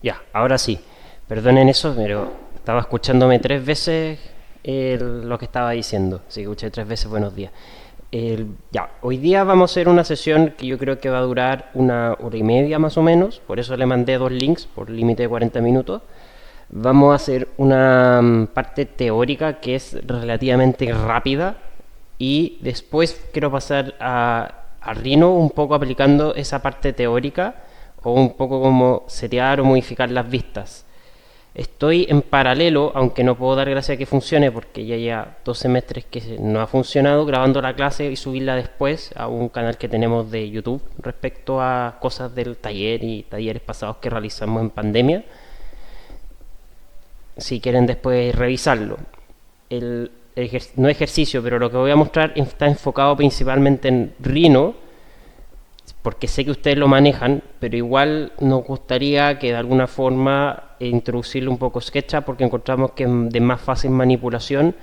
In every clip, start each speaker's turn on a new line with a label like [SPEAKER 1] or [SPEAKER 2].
[SPEAKER 1] Ya, ahora sí. Perdonen eso, pero estaba escuchándome 3 veces lo que estaba diciendo. Así que escuché 3 veces buenos días. Ya, hoy día vamos a hacer una sesión que yo creo que va a durar 1 hora y media más o menos. Por eso le mandé 2 links por límite de 40 minutos. Vamos a hacer una parte teórica que es relativamente rápida. Y después quiero pasar a Rhino un poco aplicando esa parte teórica o un poco como setear o modificar las vistas. Estoy en paralelo, aunque no puedo dar gracias a que funcione porque ya 2 semestres que no ha funcionado, grabando la clase y subirla después a un canal que tenemos de YouTube respecto a cosas del taller y talleres pasados que realizamos en pandemia. Si quieren después revisarlo. No ejercicio, pero lo que voy a mostrar está enfocado principalmente en Rhino, porque sé que ustedes lo manejan, pero igual nos gustaría que de alguna forma introducirle un poco SketchUp porque encontramos que es de más fácil manipulación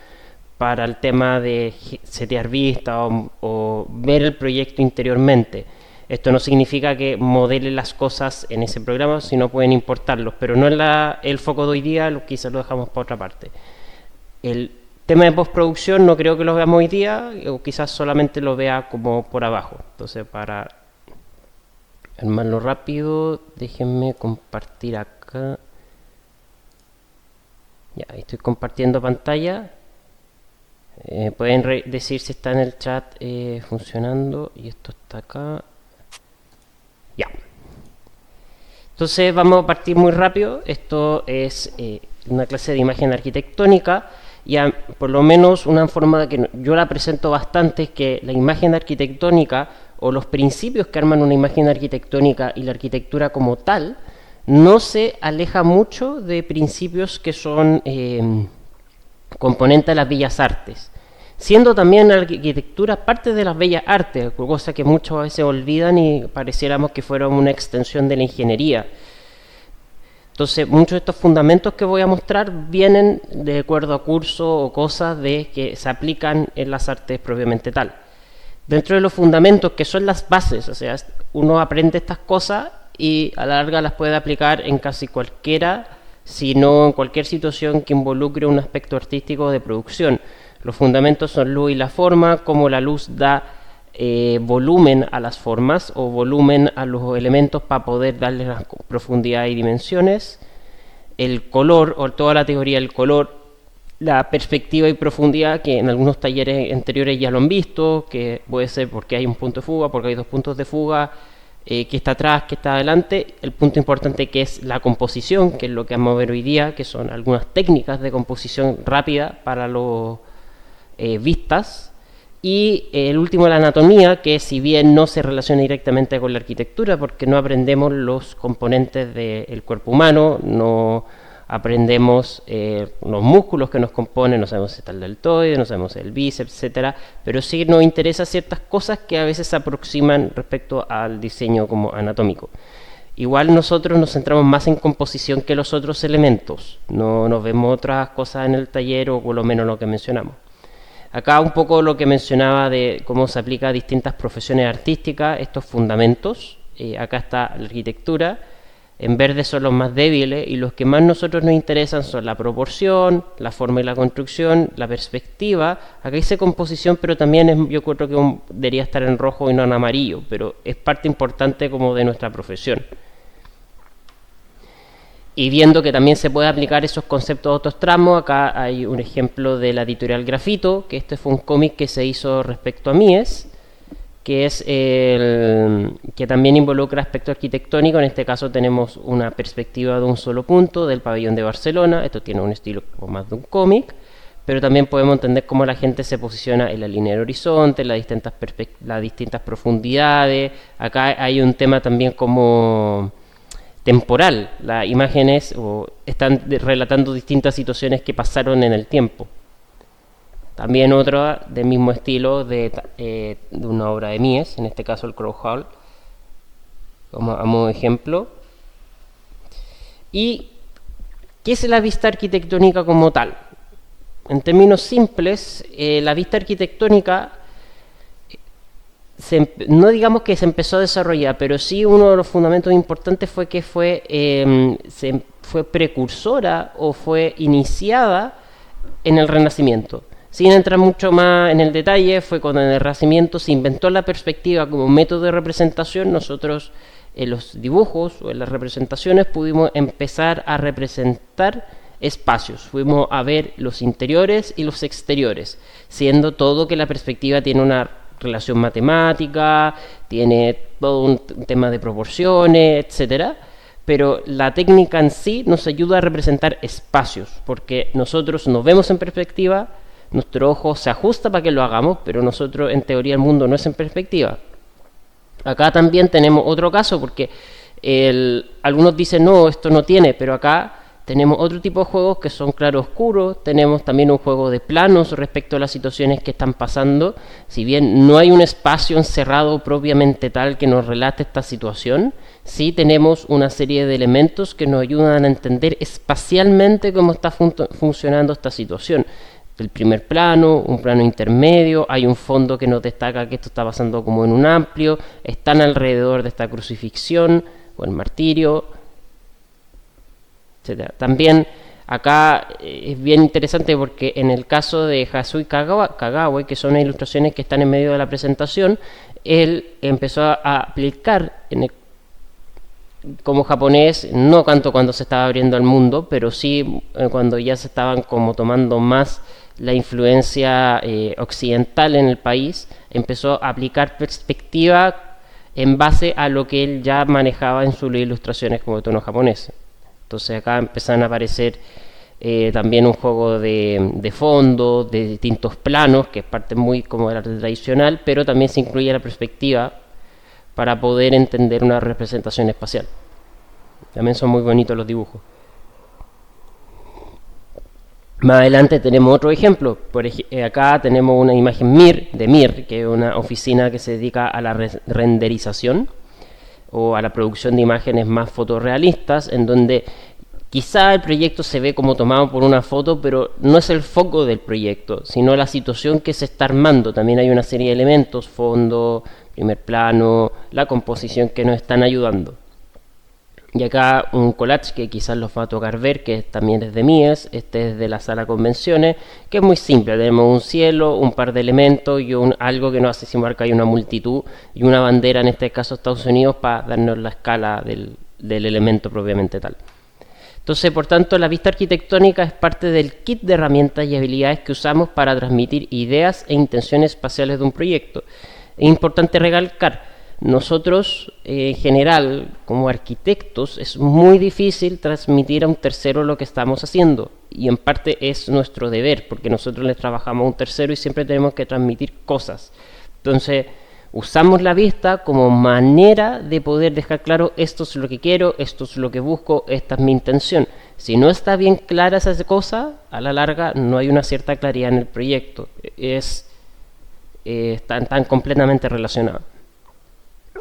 [SPEAKER 1] para el tema de setear vista o ver el proyecto interiormente. Esto no significa que modelen las cosas en ese programa, sino pueden importarlos, pero no es el foco de hoy día, quizás lo dejamos para otra parte. El tema de postproducción no creo que lo veamos hoy día, o quizás solamente lo vea como por abajo. Entonces, para armarlo rápido, déjenme compartir acá. Ya, estoy compartiendo pantalla. Pueden decir si está en el chat funcionando. Y esto está acá. Ya. Entonces vamos a partir muy rápido. Esto es una clase de imagen arquitectónica. Ya por lo menos una forma que yo la presento bastante es que la imagen arquitectónica o los principios que arman una imagen arquitectónica y la arquitectura como tal no se aleja mucho de principios que son componentes de las bellas artes, siendo también la arquitectura parte de las bellas artes, cosa que muchas veces olvidan y pareciéramos que fuera una extensión de la ingeniería. Entonces, muchos de estos fundamentos que voy a mostrar vienen de acuerdo a cursos o cosas de que se aplican en las artes propiamente tal. Dentro de los fundamentos, que son las bases, o sea, uno aprende estas cosas y a la larga las puede aplicar en casi cualquiera, sino en cualquier situación que involucre un aspecto artístico de producción. Los fundamentos son luz y la forma, cómo la luz da volumen a las formas o volumen a los elementos para poder darles la profundidad y dimensiones, el color o toda la teoría del color, la perspectiva y profundidad, que en algunos talleres anteriores ya lo han visto, que puede ser porque hay un punto de fuga, porque hay 2 puntos de fuga, que está atrás, que está adelante. El punto importante que es la composición, que es lo que vamos a ver hoy día, que son algunas técnicas de composición rápida para los vistas. Y el último, la anatomía, que si bien no se relaciona directamente con la arquitectura, porque no aprendemos los componentes del cuerpo humano, no aprendemos los músculos que nos componen, no sabemos si está el deltoide, no sabemos el bíceps, etcétera, pero sí nos interesa ciertas cosas que a veces se aproximan respecto al diseño como anatómico. Igual nosotros nos centramos más en composición que los otros elementos, no nos vemos otras cosas en el taller o por lo menos lo que mencionamos. Acá un poco lo que mencionaba de cómo se aplica a distintas profesiones artísticas, estos fundamentos. Acá está la arquitectura. En verde son los más débiles y los que más nosotros nos interesan son la proporción, la forma y la construcción, la perspectiva. Acá dice composición, pero también yo creo que debería estar en rojo y no en amarillo, pero es parte importante como de nuestra profesión. Y viendo que también se puede aplicar esos conceptos a otros tramos, acá hay un ejemplo de la editorial Grafito, que este fue un cómic que se hizo respecto a Mies, que es que también involucra aspecto arquitectónico. En este caso tenemos una perspectiva de un solo punto del pabellón de Barcelona. Esto tiene un estilo más de un cómic, pero también podemos entender cómo la gente se posiciona en la línea del horizonte, las distintas profundidades. Acá hay un tema también como temporal. Las imágenes están relatando distintas situaciones que pasaron en el tiempo. También otra del mismo estilo de una obra de Mies, en este caso el Crow Hall, como a modo de ejemplo. ¿Y qué es la vista arquitectónica como tal? En términos simples, la vista arquitectónica no digamos que se empezó a desarrollar, pero sí uno de los fundamentos importantes fue que fue precursora o fue iniciada en el Renacimiento. Sin entrar mucho más en el detalle, fue cuando en el Renacimiento se inventó la perspectiva como método de representación. Nosotros en los dibujos o en las representaciones pudimos empezar a representar espacios, fuimos a ver los interiores y los exteriores, siendo todo que la perspectiva tiene una relación matemática, tiene todo un tema de proporciones, etcétera, pero la técnica en sí nos ayuda a representar espacios, porque nosotros nos vemos en perspectiva, nuestro ojo se ajusta para que lo hagamos, pero nosotros en teoría el mundo no es en perspectiva. Acá también tenemos otro caso, porque algunos dicen no, esto no tiene, pero acá tenemos otro tipo de juegos que son claro-oscuros, tenemos también un juego de planos respecto a las situaciones que están pasando. Si bien no hay un espacio encerrado propiamente tal que nos relate esta situación, sí tenemos una serie de elementos que nos ayudan a entender espacialmente cómo está funcionando esta situación. El primer plano, un plano intermedio, hay un fondo que nos destaca que esto está pasando como en un amplio, están alrededor de esta crucifixión o el martirio, etc. También acá es bien interesante porque en el caso de Yasui Kagawa, que son ilustraciones que están en medio de la presentación, él empezó a aplicar como japonés, no tanto cuando se estaba abriendo al mundo, pero sí cuando ya se estaban como tomando más la influencia occidental en el país, empezó a aplicar perspectiva en base a lo que él ya manejaba en sus ilustraciones como tono japonés. Entonces acá empiezan a aparecer también un juego de fondo, de distintos planos, que es parte muy como del arte tradicional, pero también se incluye la perspectiva para poder entender una representación espacial. También son muy bonitos los dibujos. Más adelante tenemos otro ejemplo. Acá tenemos una imagen de MIR, que es una oficina que se dedica a la renderización o a la producción de imágenes más fotorrealistas, en donde quizá el proyecto se ve como tomado por una foto, pero no es el foco del proyecto, sino la situación que se está armando. También hay una serie de elementos, fondo, primer plano, la composición que nos están ayudando. Y acá un collage que quizás los va a tocar ver, que también es de Mies, este es de la sala convenciones, que es muy simple. Tenemos un cielo, un par de elementos y algo que nos hace simular que hay una multitud y una bandera, en este caso Estados Unidos, para darnos la escala del elemento propiamente tal. Entonces, por tanto, la vista arquitectónica es parte del kit de herramientas y habilidades que usamos para transmitir ideas e intenciones espaciales de un proyecto. Es importante recalcar, nosotros en general como arquitectos es muy difícil transmitir a un tercero lo que estamos haciendo, y en parte es nuestro deber porque nosotros les trabajamos a un tercero y siempre tenemos que transmitir cosas. Entonces usamos la vista como manera de poder dejar claro esto es lo que quiero, esto es lo que busco, esta es mi intención. Si no está bien clara esa cosa, a la larga no hay una cierta claridad en el proyecto, están completamente relacionados.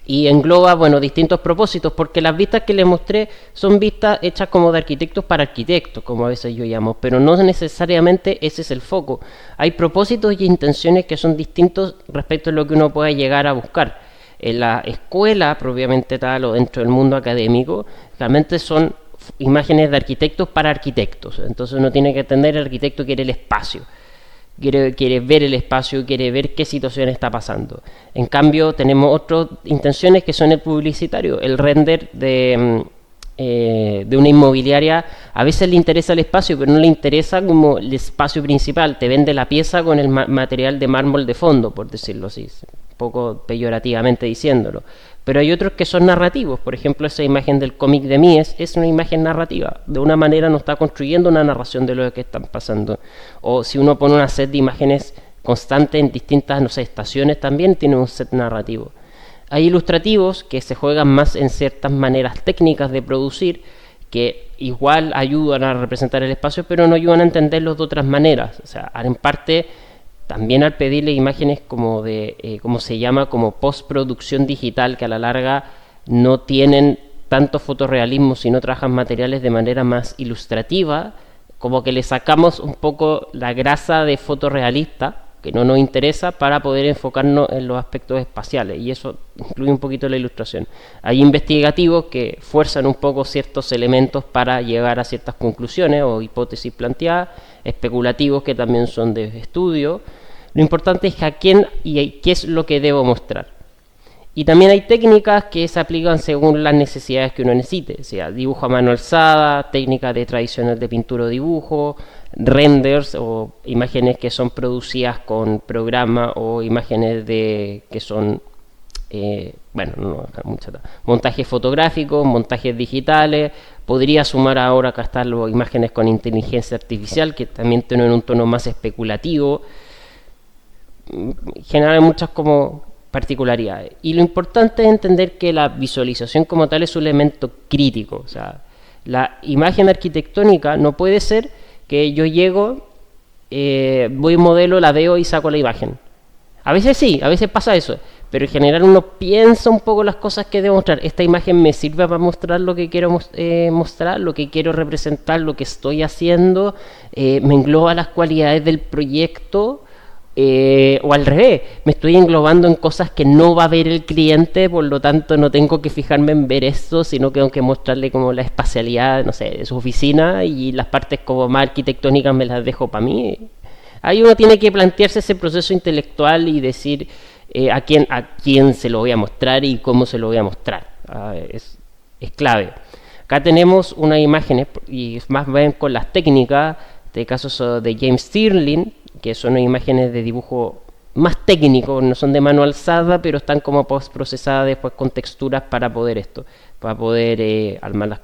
[SPEAKER 1] Y engloba, bueno, distintos propósitos, porque las vistas que les mostré son vistas hechas como de arquitectos para arquitectos, como a veces yo llamo, pero no necesariamente ese es el foco. Hay propósitos y intenciones que son distintos respecto a lo que uno pueda llegar a buscar. En la escuela propiamente tal o dentro del mundo académico, realmente son imágenes de arquitectos para arquitectos. Entonces uno tiene que entender, el arquitecto quiere el espacio. Quiere ver el espacio, quiere ver qué situación está pasando. En cambio, tenemos otras intenciones que son el publicitario, el render de una inmobiliaria. A veces le interesa el espacio, pero no le interesa como el espacio principal. Te vende la pieza con el material de mármol de fondo, por decirlo así, un poco peyorativamente diciéndolo. Pero hay otros que son narrativos. Por ejemplo, esa imagen del cómic de Mies es una imagen narrativa. De una manera nos está construyendo una narración de lo que están pasando. O si uno pone una set de imágenes constantes en distintas, no sé, estaciones, también tiene un set narrativo. Hay ilustrativos que se juegan más en ciertas maneras técnicas de producir, que igual ayudan a representar el espacio, pero no ayudan a entenderlos de otras maneras. O sea, en parte, también al pedirle imágenes como de, como se llama, como postproducción digital, que a la larga no tienen tanto fotorrealismo, sino trabajan materiales de manera más ilustrativa, como que le sacamos un poco la grasa de fotorrealista que no nos interesa, para poder enfocarnos en los aspectos espaciales, y eso incluye un poquito la ilustración. Hay investigativos que fuerzan un poco ciertos elementos para llegar a ciertas conclusiones o hipótesis planteadas, especulativos que también son de estudio. Lo importante es a quién y qué es lo que debo mostrar. Y también hay técnicas que se aplican según las necesidades que uno necesite, o sea, dibujo a mano alzada, técnicas de tradicional de pintura o dibujo, renders o imágenes que son producidas con programa, o imágenes que son montajes fotográficos, montajes digitales. Podría sumar ahora acá están las imágenes con inteligencia artificial, que también tienen un tono más especulativo. Generan muchas como particularidades, y lo importante es entender que la visualización como tal es un elemento crítico. O sea, la imagen arquitectónica no puede ser que yo llego, voy a un modelo, la veo y saco la imagen. A veces sí, a veces pasa eso, pero en general uno piensa un poco las cosas que debo mostrar. Esta imagen me sirve para mostrar lo que quiero mostrar, lo que quiero representar, lo que estoy haciendo, me engloba las cualidades del proyecto. O al revés, me estoy englobando en cosas que no va a ver el cliente, por lo tanto no tengo que fijarme en ver esto, sino que tengo que mostrarle como la espacialidad, no sé, de su oficina, y las partes como más arquitectónicas me las dejo para mí. Ahí uno tiene que plantearse ese proceso intelectual y decir a quién se lo voy a mostrar y cómo se lo voy a mostrar. Es clave. Acá tenemos unas imágenes, y más bien con las técnicas, de casos de James Stirling, que son imágenes de dibujo más técnicos, no son de mano alzada, pero están como post-procesadas después con texturas para poder armar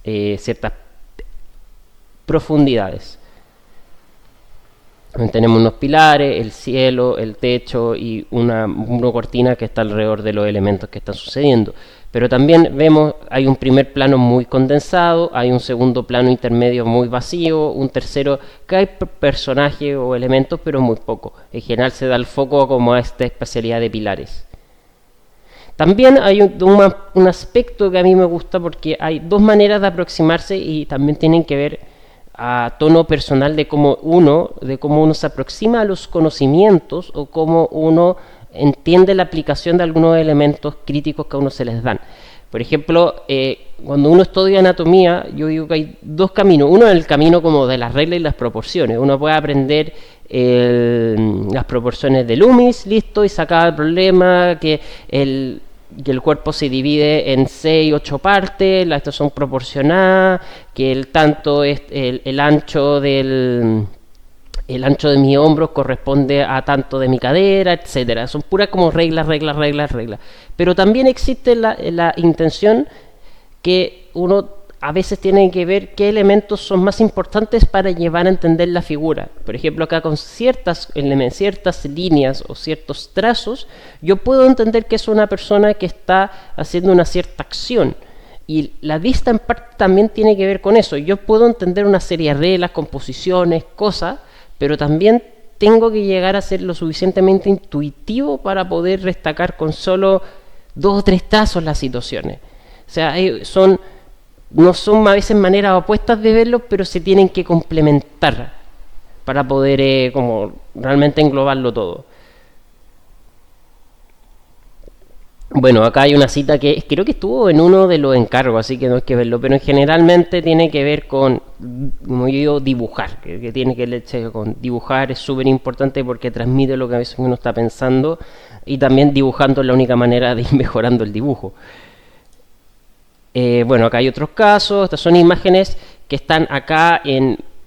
[SPEAKER 1] ciertas profundidades. Tenemos unos pilares, el cielo, el techo y una cortina que está alrededor de los elementos que están sucediendo. Pero también vemos, hay un primer plano muy condensado, hay un segundo plano intermedio muy vacío, un tercero que hay personajes o elementos, pero muy poco. En general se da el foco como a esta especialidad de pilares. También hay un aspecto que a mí me gusta, porque hay dos maneras de aproximarse y también tienen que ver a tono personal de cómo uno se aproxima a los conocimientos, o cómo uno entiende la aplicación de algunos elementos críticos que a uno se les dan. Por ejemplo, cuando uno estudia anatomía, yo digo que hay dos caminos. Uno es el camino como de las reglas y las proporciones. Uno puede aprender las proporciones de Loomis, listo, y sacar el problema, que el cuerpo se divide en 6, 8 partes, estas son proporcionadas, que el tanto es el ancho de mi hombro corresponde a tanto de mi cadera, etcétera. Son puras como reglas. Pero también existe la intención que uno a veces tiene que ver qué elementos son más importantes para llevar a entender la figura. Por ejemplo, acá con ciertas líneas o ciertos trazos, yo puedo entender que es una persona que está haciendo una cierta acción. Y la vista en parte también tiene que ver con eso. Yo puedo entender una serie de reglas, composiciones, cosas, pero también tengo que llegar a ser lo suficientemente intuitivo para poder destacar con solo 2 o 3 trazos las situaciones. O sea, no son a veces maneras opuestas de verlo, pero se tienen que complementar para poder como realmente englobarlo todo. Bueno, acá hay una cita que creo que estuvo en uno de los encargos, así que no hay que verlo, pero generalmente tiene que ver con, como yo digo, dibujar, que tiene que ver con dibujar. Es súper importante porque transmite lo que a veces uno está pensando, y también dibujando es la única manera de ir mejorando el dibujo. Bueno, acá hay otros casos. Estas son imágenes que están acá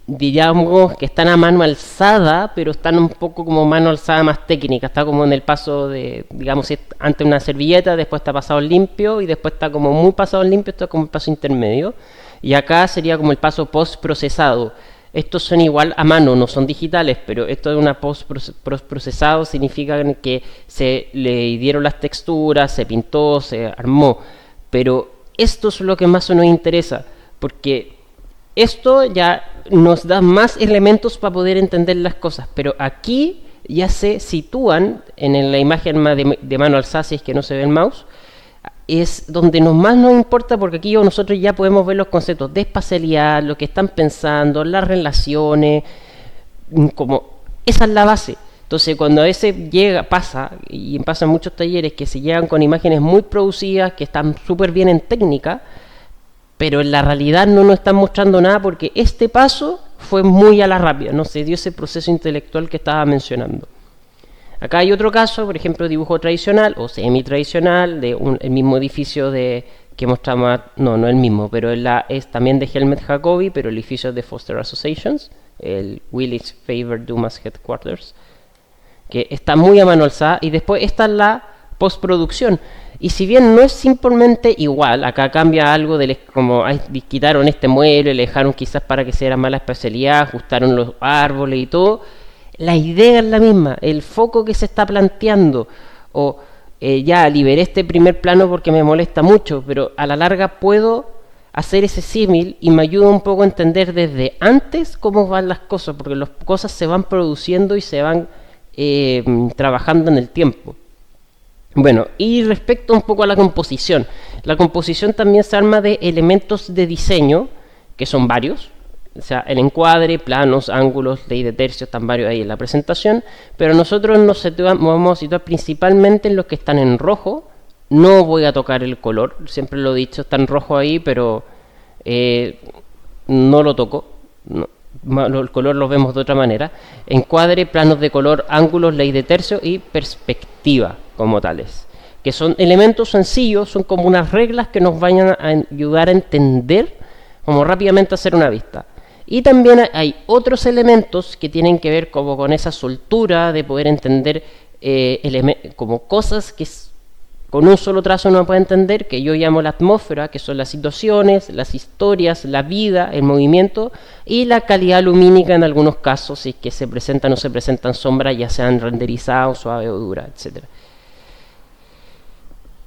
[SPEAKER 1] digamos que están a mano alzada, pero están un poco como mano alzada más técnica. Está como en el paso de, digamos, ante una servilleta, después está pasado limpio, y después está como muy pasado limpio, esto es como el paso intermedio. Y acá sería como el paso post procesado. Estos son igual a mano, no son digitales, pero esto de una post procesado significa que se le dieron las texturas, se pintó, se armó. Pero esto es lo que más nos interesa, porque esto ya nos da más elementos para poder entender las cosas, pero aquí ya se sitúan en la imagen de mano alzada, si es que no se ve el mouse, es donde más nos importa, porque aquí nosotros ya podemos ver los conceptos de espacialidad, lo que están pensando, las relaciones, como esa es la base. Entonces, cuando a veces pasa, y pasa en muchos talleres, que se llegan con imágenes muy producidas, que están súper bien en técnica, pero en la realidad no nos están mostrando nada porque este paso fue muy a la rápida, no se dio ese proceso intelectual que estaba mencionando. Acá hay otro caso, por ejemplo, dibujo tradicional o semi-tradicional, de el mismo edificio que mostramos, no el mismo, pero es también de Helmut Jacobi, pero el edificio de Foster Associations, el Willis Faber Dumas Headquarters, que está muy a mano alzada, y después esta es la postproducción. Y si bien no es simplemente igual, acá cambia algo, como quitaron este mueble, le dejaron quizás para que sea mala especialidad, ajustaron los árboles y todo, la idea es la misma, el foco que se está planteando, o ya liberé este primer plano porque me molesta mucho, pero a la larga puedo hacer ese símil y me ayuda un poco a entender desde antes cómo van las cosas, porque las cosas se van produciendo y se van trabajando en el tiempo. Bueno, y respecto un poco a la composición también se arma de elementos de diseño, que son varios, o sea, el encuadre, planos, ángulos, ley de tercios, están varios ahí en la presentación, pero nosotros nos vamos a situar principalmente en los que están en rojo. No voy a tocar el color, siempre lo he dicho, está en rojo ahí, pero no lo toco, no. El color lo vemos de otra manera. Encuadre, planos de color, ángulos, ley de tercio y perspectiva como tales, que son elementos sencillos, son como unas reglas que nos vayan a ayudar a entender como rápidamente hacer una vista. Y también hay otros elementos que tienen que ver como con esa soltura de poder entender como cosas que con un solo trazo uno puede entender, que yo llamo la atmósfera, que son las situaciones, las historias, la vida, el movimiento y la calidad lumínica en algunos casos, si es que se presentan o se presentan sombras, ya sean renderizadas, suave o dura, etc.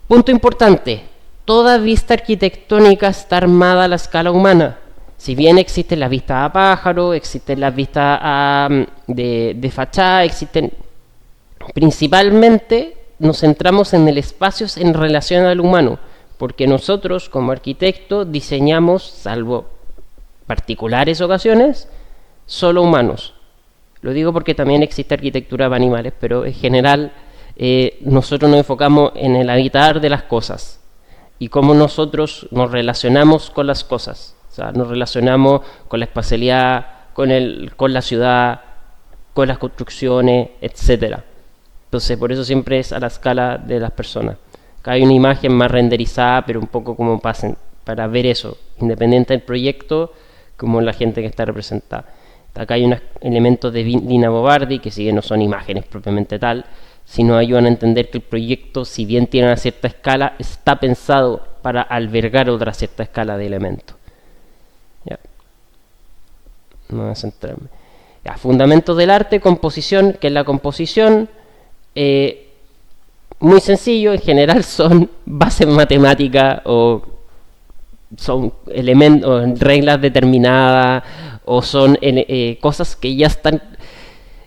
[SPEAKER 1] Punto importante, toda vista arquitectónica está armada a la escala humana. Si bien existen las vistas a pájaro, existen las vistas de fachada, existen principalmente nos centramos en el espacio en relación al humano, porque nosotros como arquitectos diseñamos, salvo particulares ocasiones, solo humanos. Lo digo porque también existe arquitectura para animales, pero en general nosotros nos enfocamos en el habitar de las cosas y cómo nosotros nos relacionamos con las cosas. O sea, nos relacionamos con la espacialidad, con la ciudad, con las construcciones, etcétera. Entonces, por eso siempre es a la escala de las personas. Acá hay una imagen más renderizada, pero un poco como pasen, para ver eso, independiente del proyecto, como la gente que está representada. Acá hay unos elementos de Lina Bobardi, que si bien no son imágenes propiamente tal, sino ayudan a entender que el proyecto, si bien tiene una cierta escala, está pensado para albergar otra cierta escala de elementos. Ya. No voy a centrarme. Ya, fundamentos del arte, composición, que es la composición. Muy sencillo, en general son bases matemáticas o son elementos, reglas determinadas o son cosas que ya están.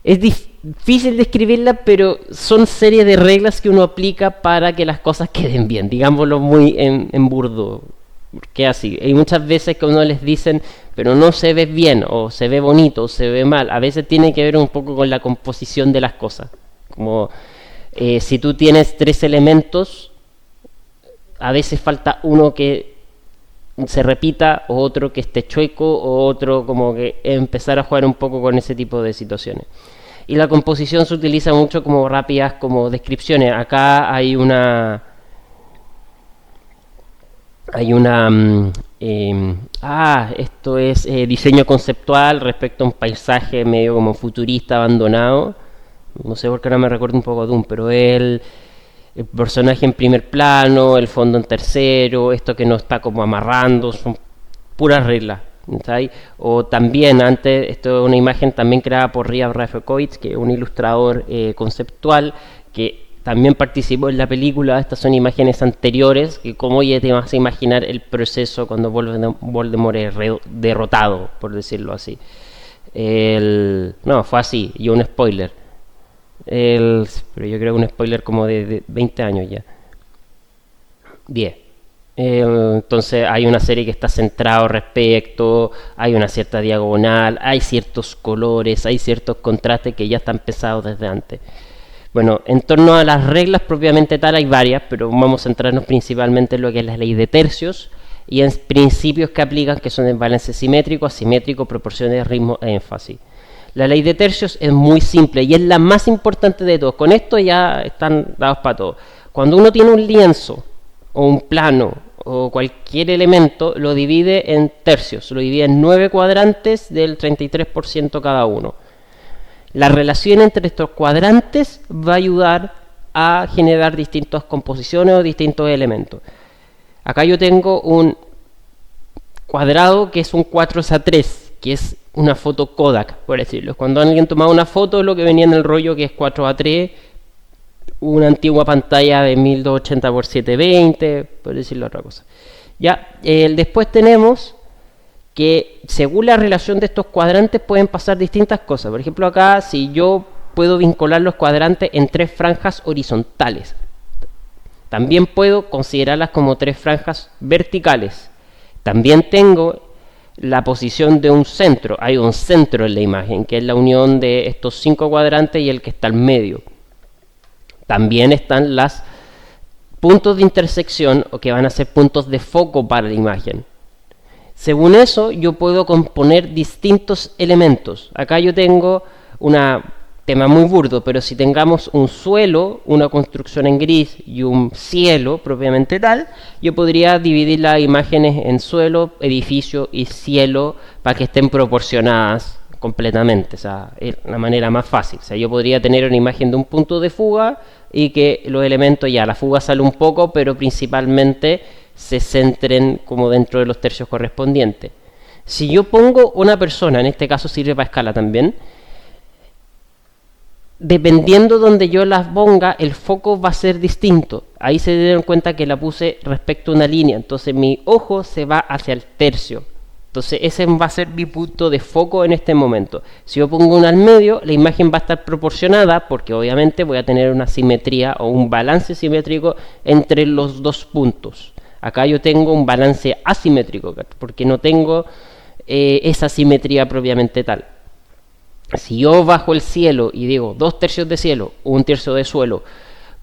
[SPEAKER 1] Es difícil describirlas, pero son series de reglas que uno aplica para que las cosas queden bien, digámoslo muy en burdo, porque así, hay muchas veces que uno les dicen, pero no se ve bien, o se ve bonito, o se ve mal. A veces tiene que ver un poco con la composición de las cosas. Como si tú tienes 3 elementos, a veces falta uno que se repita, o otro que esté chueco, o otro como que empezar a jugar un poco con ese tipo de situaciones. Y la composición se utiliza mucho como rápidas, como descripciones. Acá hay una esto es diseño conceptual respecto a un paisaje medio como futurista abandonado. No sé por qué ahora me recuerdo un poco a Doom, pero el personaje en primer plano, el fondo en tercero, esto que no está como amarrando, son puras reglas. ¿Sabes? O también antes, esto es una imagen también creada por Ria Rafekowitz, que es un ilustrador conceptual que también participó en la película. Estas son imágenes anteriores, que como ya te vas a imaginar el proceso cuando Voldemort es derrotado, por decirlo así. No, fue así, y un spoiler. Pero yo creo que un spoiler como de 20 años ya. 10. Entonces hay una serie que está centrado respecto, hay una cierta diagonal, hay ciertos colores, hay ciertos contrastes que ya están pensados desde antes. Bueno, en torno a las reglas propiamente tal hay varias, pero vamos a centrarnos principalmente en lo que es la ley de tercios y en principios que aplican, que son el balance simétrico, asimétrico, proporciones, ritmo e énfasis. La ley de tercios es muy simple y es la más importante de todos. Con esto ya están dados para todo. Cuando uno tiene un lienzo o un plano o cualquier elemento, lo divide en tercios, lo divide en 9 cuadrantes del 33% cada uno. La relación entre estos cuadrantes va a ayudar a generar distintas composiciones o distintos elementos. Acá yo tengo un cuadrado que es un 4:3, que es una foto Kodak, por decirlo. Cuando alguien tomaba una foto, lo que venía en el rollo que es 4:3, una antigua pantalla de 1280 x 720, por decirlo otra cosa. Ya, después tenemos que según la relación de estos cuadrantes pueden pasar distintas cosas. Por ejemplo, acá si yo puedo vincular los cuadrantes en 3 franjas horizontales, también puedo considerarlas como 3 franjas verticales. También tengo la posición de un centro. Hay un centro en la imagen, que es la unión de estos 5 cuadrantes y el que está al medio. También están los puntos de intersección, o que van a ser puntos de foco para la imagen. Según eso, yo puedo componer distintos elementos. Acá yo tengo un tema muy burdo, pero si tengamos un suelo, una construcción en gris y un cielo propiamente tal, yo podría dividir las imágenes en suelo, edificio y cielo para que estén proporcionadas completamente. O sea, es la manera más fácil. O sea, yo podría tener una imagen de un punto de fuga y que los elementos, ya la fuga sale un poco, pero principalmente se centren como dentro de los tercios correspondientes. Si yo pongo una persona, en este caso sirve para escala también, dependiendo donde yo las ponga, el foco va a ser distinto. Ahí se dieron cuenta que la puse respecto a una línea, entonces mi ojo se va hacia el tercio. Entonces ese va a ser mi punto de foco en este momento. Si yo pongo una al medio, la imagen va a estar proporcionada porque obviamente voy a tener una simetría o un balance simétrico entre los dos puntos. Acá yo tengo un balance asimétrico porque no tengo esa simetría propiamente tal. Si yo bajo el cielo y digo 2/3 de cielo, 1/3 de suelo,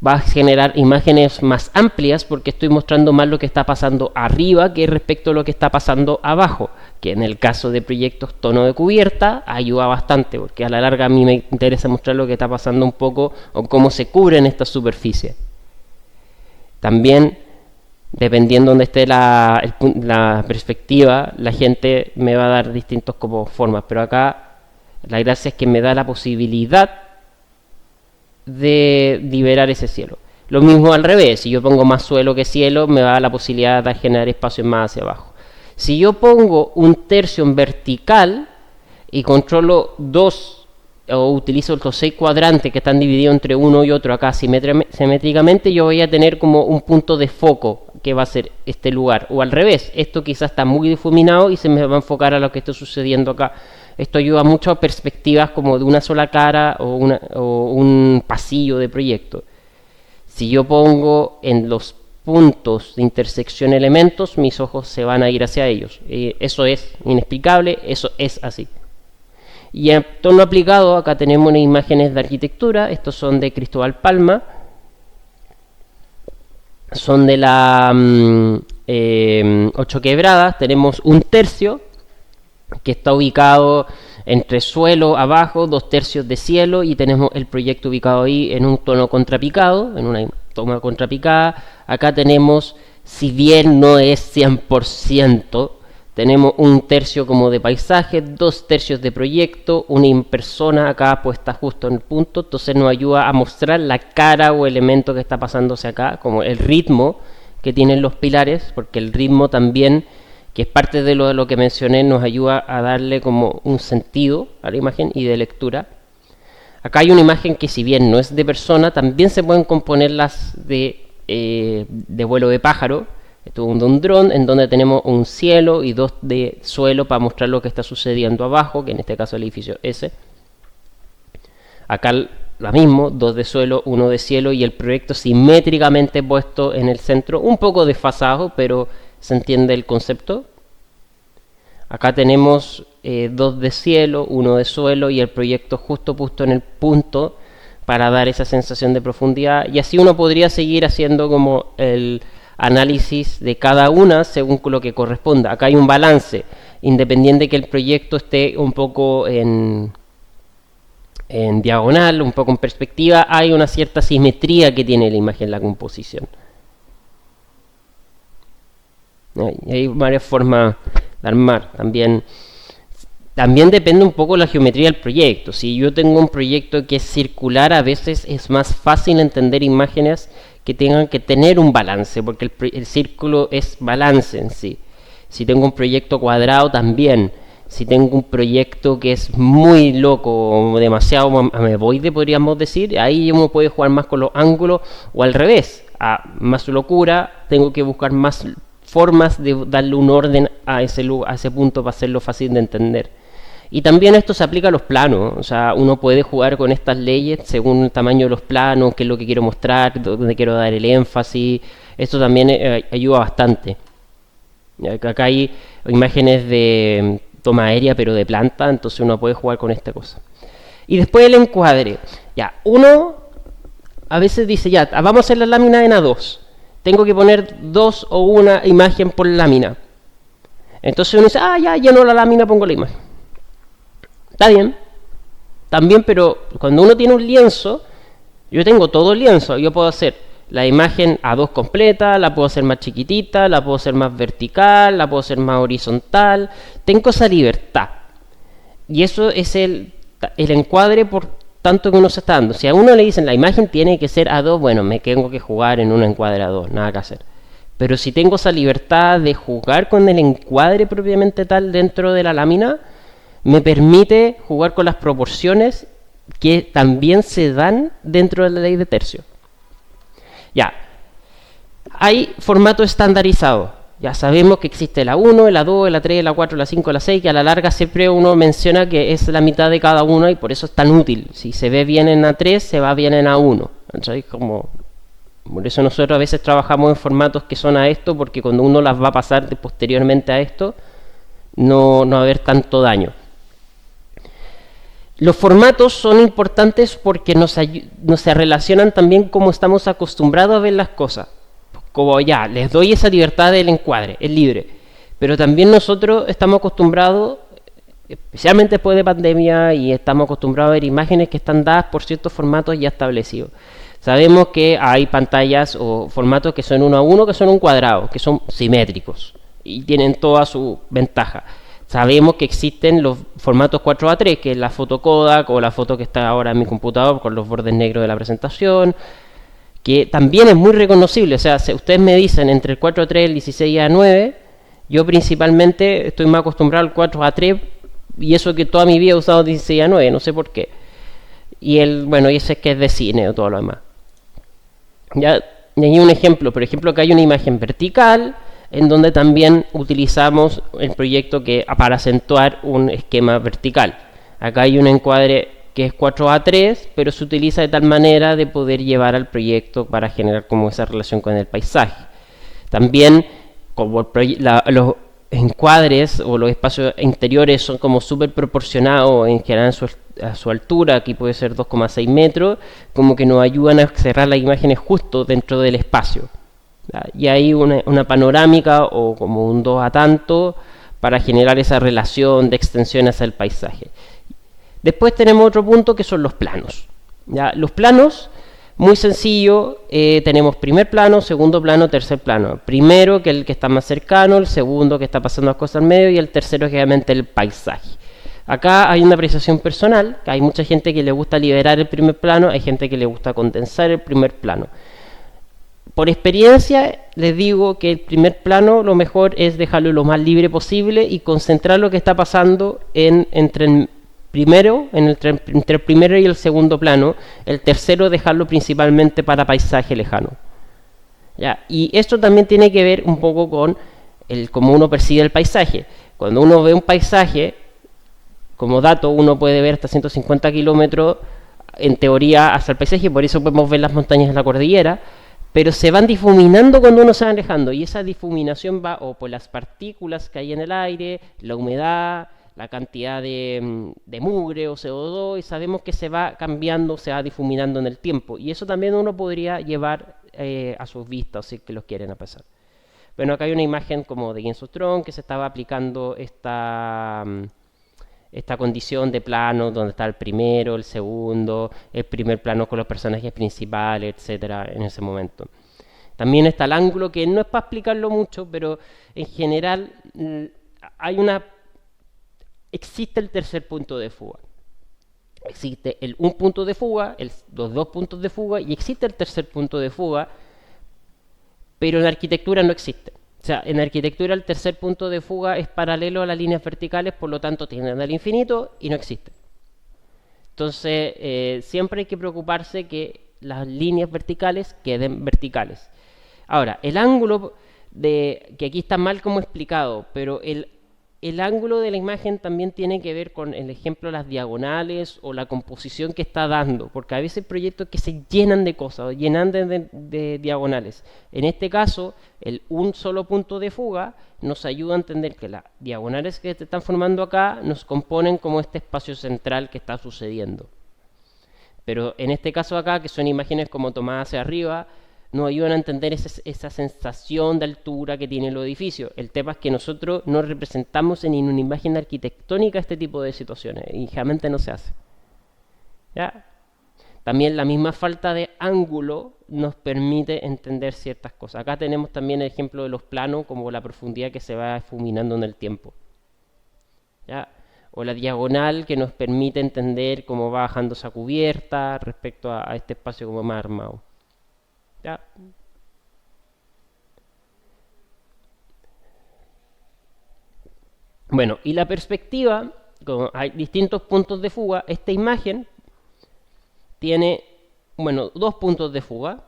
[SPEAKER 1] va a generar imágenes más amplias porque estoy mostrando más lo que está pasando arriba que respecto a lo que está pasando abajo, que en el caso de proyectos tono de cubierta ayuda bastante porque a la larga a mí me interesa mostrar lo que está pasando un poco o cómo se cubren estas superficies. También dependiendo donde esté la perspectiva, la gente me va a dar distintos como formas, pero acá la gracia es que me da la posibilidad de liberar ese cielo. Lo mismo al revés, si yo pongo más suelo que cielo, me va a dar la posibilidad de generar espacios más hacia abajo. Si yo pongo un tercio en vertical y controlo o utilizo los 6 cuadrantes que están divididos entre uno y otro acá simétricamente, yo voy a tener como un punto de foco que va a ser este lugar, o al revés, esto quizás está muy difuminado y se me va a enfocar a lo que está sucediendo acá. Esto ayuda mucho a perspectivas como de una sola cara o un pasillo de proyecto. Si yo pongo en los puntos de intersección elementos, mis ojos se van a ir hacia ellos. Eso es inexplicable, eso es así. Y en torno aplicado, acá tenemos unas imágenes de arquitectura. Estos son de Cristóbal Palma. Son de la 8 Quebradas. Tenemos un tercio que está ubicado entre suelo abajo, 2/3 de cielo, y tenemos el proyecto ubicado ahí en un tono contrapicado, en una toma contrapicada. Acá tenemos, si bien no es 100%, tenemos un tercio como de paisaje, 2/3 de proyecto, una persona acá puesta justo en el punto, entonces nos ayuda a mostrar la cara o elemento que está pasándose acá, como el ritmo que tienen los pilares, porque el ritmo también, que es parte de lo que mencioné, nos ayuda a darle como un sentido a la imagen y de lectura. Acá hay una imagen que si bien no es de persona, también se pueden componerlas de vuelo de pájaro. Esto es un dron en donde tenemos un cielo y 2 de suelo para mostrar lo que está sucediendo abajo, que en este caso el edificio S. Acá lo mismo, 2 de suelo, 1 de cielo y el proyecto simétricamente puesto en el centro, un poco desfasado, pero se entiende el concepto. Acá tenemos 2 de cielo, 1 de suelo y el proyecto justo puesto en el punto para dar esa sensación de profundidad, y así uno podría seguir haciendo como el análisis de cada una según lo que corresponda. Acá hay un balance, independiente que el proyecto esté un poco en diagonal, un poco en perspectiva, hay una cierta simetría que tiene la imagen, la composición. Hay varias formas de armar. También depende un poco de la geometría del proyecto. Si yo tengo un proyecto que es circular, a veces es más fácil entender imágenes que tengan que tener un balance, porque el círculo es balance en sí. Si tengo un proyecto cuadrado, también. Si tengo un proyecto que es muy loco, demasiado ameboide, podríamos decir, ahí uno puede jugar más con los ángulos, o al revés, a más locura, tengo que buscar más formas de darle un orden a ese punto para hacerlo fácil de entender. Y también esto se aplica a los planos, o sea, uno puede jugar con estas leyes según el tamaño de los planos, qué es lo que quiero mostrar, dónde quiero dar el énfasis. Esto también ayuda bastante. Acá hay imágenes de toma aérea, pero de planta, entonces uno puede jugar con esta cosa. Y después el encuadre. Ya, uno a veces dice, ya, vamos a hacer la lámina en A2. Tengo que poner 2 o una imagen por lámina. Entonces uno dice, ya lleno la lámina, pongo la imagen. Está bien, también, pero cuando uno tiene un lienzo, yo tengo todo el lienzo, yo puedo hacer la imagen A2 completa, la puedo hacer más chiquitita, la puedo hacer más vertical, la puedo hacer más horizontal, tengo esa libertad. Y eso es el encuadre por tanto que uno se está dando. Si a uno le dicen la imagen tiene que ser A2, bueno, me tengo que jugar en un encuadre A2, nada que hacer. Pero si tengo esa libertad de jugar con el encuadre propiamente tal dentro de la lámina, me permite jugar con las proporciones que también se dan dentro de la ley de tercio. Ya, hay formato estandarizado. Ya sabemos que existe la 1, la 2, la 3, la 4, la 5, la 6, que a la larga siempre uno menciona que es la mitad de cada una y por eso es tan útil. Si se ve bien en A3, se va bien en A1. Entonces, por eso nosotros a veces trabajamos en formatos que son a esto, porque cuando uno las va a pasar posteriormente a esto, no va a haber tanto daño. Los formatos son importantes porque nos relacionan también cómo estamos acostumbrados a ver las cosas. Como ya, les doy esa libertad del encuadre, es libre. Pero también nosotros estamos acostumbrados, especialmente después de pandemia, y estamos acostumbrados a ver imágenes que están dadas por ciertos formatos ya establecidos. Sabemos que hay pantallas o formatos que son 1 a 1, que son un cuadrado, que son simétricos y tienen toda su ventaja. Sabemos que existen los formatos 4:3, que es la foto Kodak o la foto que está ahora en mi computador con los bordes negros de la presentación, que también es muy reconocible. O sea, si ustedes me dicen entre el 4:3 y el 16:9, yo principalmente estoy más acostumbrado al 4:3, y eso que toda mi vida he usado 16:9, no sé por qué. Y ese es que es de cine o todo lo demás. Ya, y hay un ejemplo, por ejemplo, que hay una imagen vertical, en donde también utilizamos el proyecto para acentuar un esquema vertical. Acá hay un encuadre que es 4:3, pero se utiliza de tal manera de poder llevar al proyecto para generar como esa relación con el paisaje. También, como los encuadres o los espacios interiores son como súper proporcionados en general a su altura, aquí puede ser 2,6 metros, como que nos ayudan a cerrar las imágenes justo dentro del espacio. Y hay una panorámica o como un 2 a tanto para generar esa relación de extensión hacia el paisaje. Después tenemos otro punto que son los planos. ¿Ya? Los planos, muy sencillo, tenemos primer plano, segundo plano, tercer plano. Primero, que es el que está más cercano, el segundo que está pasando las cosas al medio, y el tercero es obviamente el paisaje. Acá hay una apreciación personal, que hay mucha gente que le gusta liberar el primer plano, hay gente que le gusta condensar el primer plano. Por experiencia les digo que el primer plano lo mejor es dejarlo lo más libre posible y concentrar lo que está pasando entre el primero y el segundo plano. El tercero dejarlo principalmente para paisaje lejano. ¿Ya? Y esto también tiene que ver un poco con cómo uno percibe el paisaje. Cuando uno ve un paisaje, como dato, uno puede ver hasta 150 kilómetros en teoría hasta el paisaje, por eso podemos ver las montañas de la cordillera, pero se van difuminando cuando uno se va alejando y esa difuminación va o por las partículas que hay en el aire, la humedad, la cantidad de mugre o CO2 y sabemos que se va cambiando, se va difuminando en el tiempo y eso también uno podría llevar a sus vistas si que los quieren a pasar. Bueno, acá hay una imagen como de Game of Thrones que se estaba aplicando esta condición de plano donde está el primero, el segundo, el primer plano con los personajes principales, etcétera, en ese momento. También está el ángulo que no es para explicarlo mucho, pero en general hay una existe el tercer punto de fuga. Existe un punto de fuga, los dos puntos de fuga y existe el tercer punto de fuga, pero en arquitectura no existe. O sea, en arquitectura el tercer punto de fuga es paralelo a las líneas verticales, por lo tanto tienden al infinito y no existe. Entonces, siempre hay que preocuparse que las líneas verticales queden verticales. Ahora, el ángulo que aquí está mal como explicado, pero el ángulo de la imagen también tiene que ver con el ejemplo de las diagonales o la composición que está dando, porque a veces hay proyectos que se llenan de cosas, llenan de diagonales. En este caso, un solo punto de fuga nos ayuda a entender que las diagonales que se están formando acá nos componen como este espacio central que está sucediendo. Pero en este caso acá, que son imágenes como tomadas hacia arriba, nos ayudan a entender esa sensación de altura que tiene el edificio. El tema es que nosotros no representamos en una imagen arquitectónica este tipo de situaciones y realmente no se hace. ¿Ya? También la misma falta de ángulo nos permite entender ciertas cosas. Acá tenemos también el ejemplo de los planos, como la profundidad que se va difuminando en el tiempo. ¿Ya? O la diagonal que nos permite entender cómo va bajando esa cubierta respecto a este espacio como más armado. ¿Ya? Bueno, y la perspectiva, como hay distintos puntos de fuga, esta imagen tiene, bueno, dos puntos de fuga,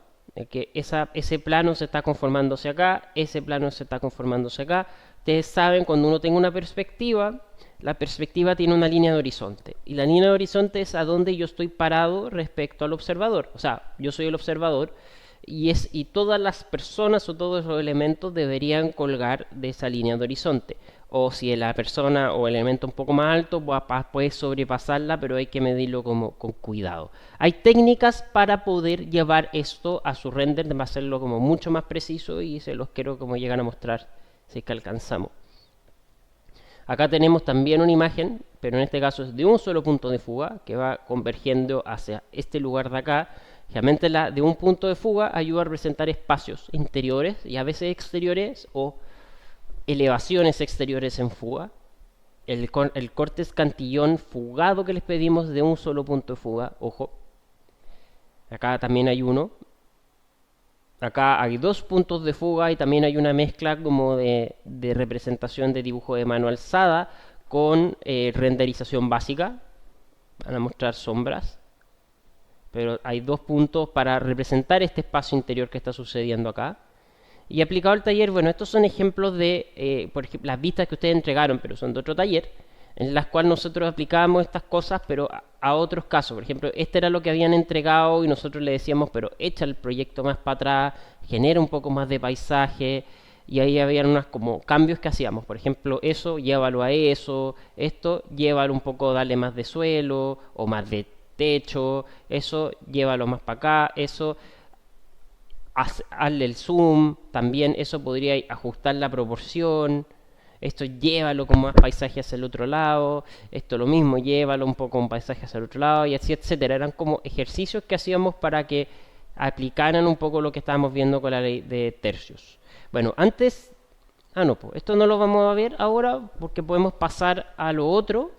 [SPEAKER 1] que ese plano se está conformándose acá, ese plano se está conformándose acá. Ustedes saben, cuando uno tenga una perspectiva, la perspectiva tiene una línea de horizonte, y la línea de horizonte es a donde yo estoy parado respecto al observador. O sea, yo soy el observador, y todas las personas o todos los elementos deberían colgar de esa línea de horizonte. O si la persona o el elemento un poco más alto puede sobrepasarla, pero hay que medirlo con cuidado. Hay técnicas para poder llevar esto a su render, de hacerlo como mucho más preciso y se los quiero como llegar a mostrar si es que alcanzamos. Acá tenemos también una imagen, pero en este caso es de un solo punto de fuga que va convergiendo hacia este lugar de acá. Realmente la de un punto de fuga ayuda a representar espacios interiores y a veces exteriores o elevaciones exteriores en fuga. El corte escantillón fugado que les pedimos de un solo punto de fuga, ojo. Acá también hay uno. Acá hay dos puntos de fuga y también hay una mezcla como de representación de dibujo de mano alzada con renderización básica. Van a mostrar sombras. Pero hay dos puntos para representar este espacio interior que está sucediendo acá. Y aplicado al taller, bueno, estos son ejemplos de, por ejemplo, las vistas que ustedes entregaron, pero son de otro taller, en las cuales nosotros aplicábamos estas cosas, pero a otros casos. Por ejemplo, este era lo que habían entregado y nosotros le decíamos, pero echa el proyecto más para atrás, genera un poco más de paisaje, y ahí habían unos como cambios que hacíamos. Por ejemplo, eso, llévalo a eso, esto, llévalo un poco, dale más de suelo o más de techo, eso, llévalo más para acá, eso hazle el zoom, también eso podría ajustar la proporción, esto llévalo con más paisaje hacia el otro lado, esto lo mismo, llévalo un poco con paisaje hacia el otro lado y así, etcétera. Eran como ejercicios que hacíamos para que aplicaran un poco lo que estábamos viendo con la ley de tercios. Bueno, antes, no, pues esto no lo vamos a ver ahora porque podemos pasar a lo otro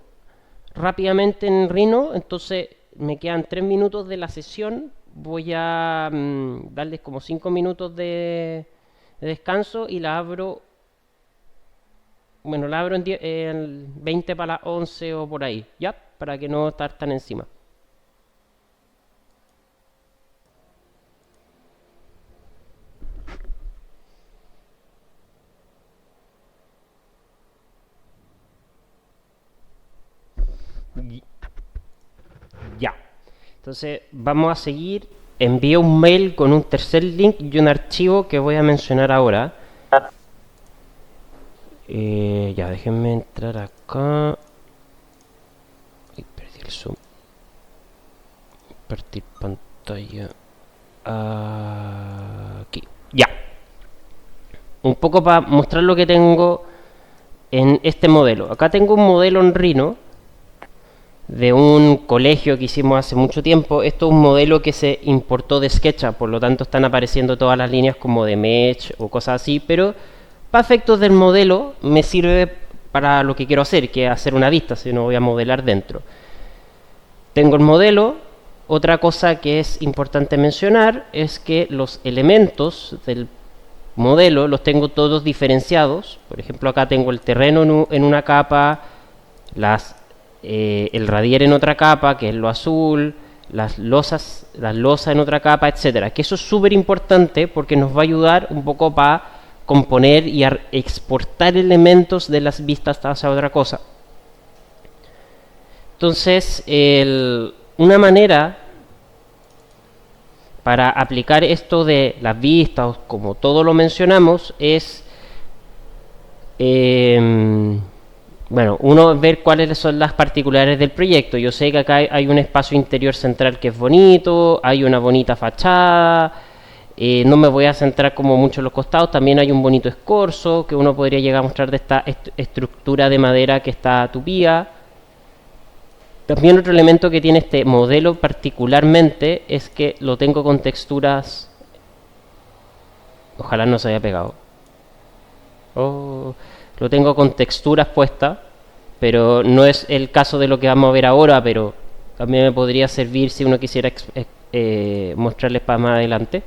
[SPEAKER 1] rápidamente en Rhino. Entonces me quedan 3 minutos de la sesión. Voy a darles como 5 minutos de descanso y la abro. Bueno, la abro en 20 para las 11 o por ahí, ¿ya? Para que no estar tan encima. Ya. Entonces vamos a seguir. Envío un mail con un tercer link y un archivo que voy a mencionar ahora. Ya, déjenme entrar acá. Ay, perdí el zoom. Compartir pantalla. Aquí. Ya. Un poco para mostrar lo que tengo en este modelo. Acá tengo un modelo en Rhino de un colegio que hicimos hace mucho tiempo. Esto es un modelo que se importó de SketchUp, por lo tanto están apareciendo todas las líneas como de Mesh o cosas así, pero para efectos del modelo me sirve para lo que quiero hacer, que es hacer una vista, si no voy a modelar dentro. Tengo el modelo. Otra cosa que es importante mencionar es que los elementos del modelo los tengo todos diferenciados. Por ejemplo, acá tengo el terreno en una capa, el radier en otra capa, que es lo azul, las losas en otra capa, etcétera. Que eso es súper importante porque nos va a ayudar un poco para componer y exportar elementos de las vistas hacia otra cosa. Entonces, una manera para aplicar esto de las vistas, como todo lo mencionamos, es bueno, uno ver cuáles son las particularidades del proyecto. Yo sé que acá hay un espacio interior central que es bonito, hay una bonita fachada, no me voy a centrar como mucho en los costados, también hay un bonito escorzo que uno podría llegar a mostrar de esta estructura de madera que está tupida. También otro elemento que tiene este modelo particularmente es que lo tengo con texturas... Ojalá no se haya pegado. Lo tengo con texturas puestas, pero no es el caso de lo que vamos a ver ahora, pero también me podría servir si uno quisiera mostrarles para más adelante.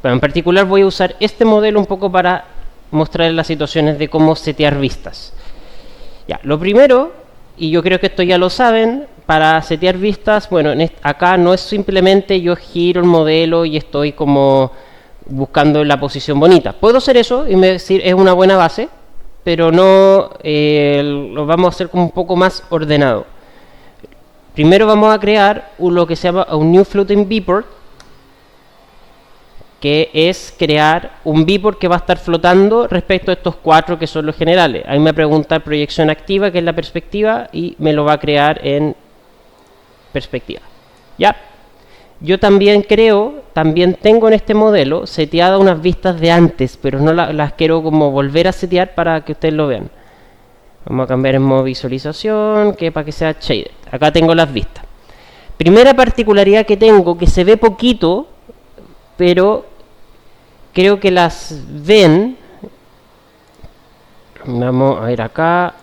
[SPEAKER 1] Bueno, en particular voy a usar este modelo un poco para mostrarles las situaciones de cómo setear vistas. Ya, lo primero, y yo creo que esto ya lo saben, para setear vistas, bueno, acá no es simplemente yo giro el modelo y estoy como buscando la posición bonita. Puedo hacer eso y decir es una buena base, pero no lo vamos a hacer como un poco más ordenado. Primero vamos a crear lo que se llama un New Floating Viewport, que es crear un viewport que va a estar flotando respecto a estos cuatro que son los generales. Ahí me pregunta proyección activa, que es la perspectiva, y me lo va a crear en perspectiva. Ya. Yo también tengo en este modelo seteadas unas vistas de antes, pero no las quiero como volver a setear para que ustedes lo vean. Vamos a cambiar en modo visualización, que para que sea shaded. Acá tengo las vistas. Primera particularidad que tengo, que se ve poquito, pero creo que las ven. Vamos a ver acá.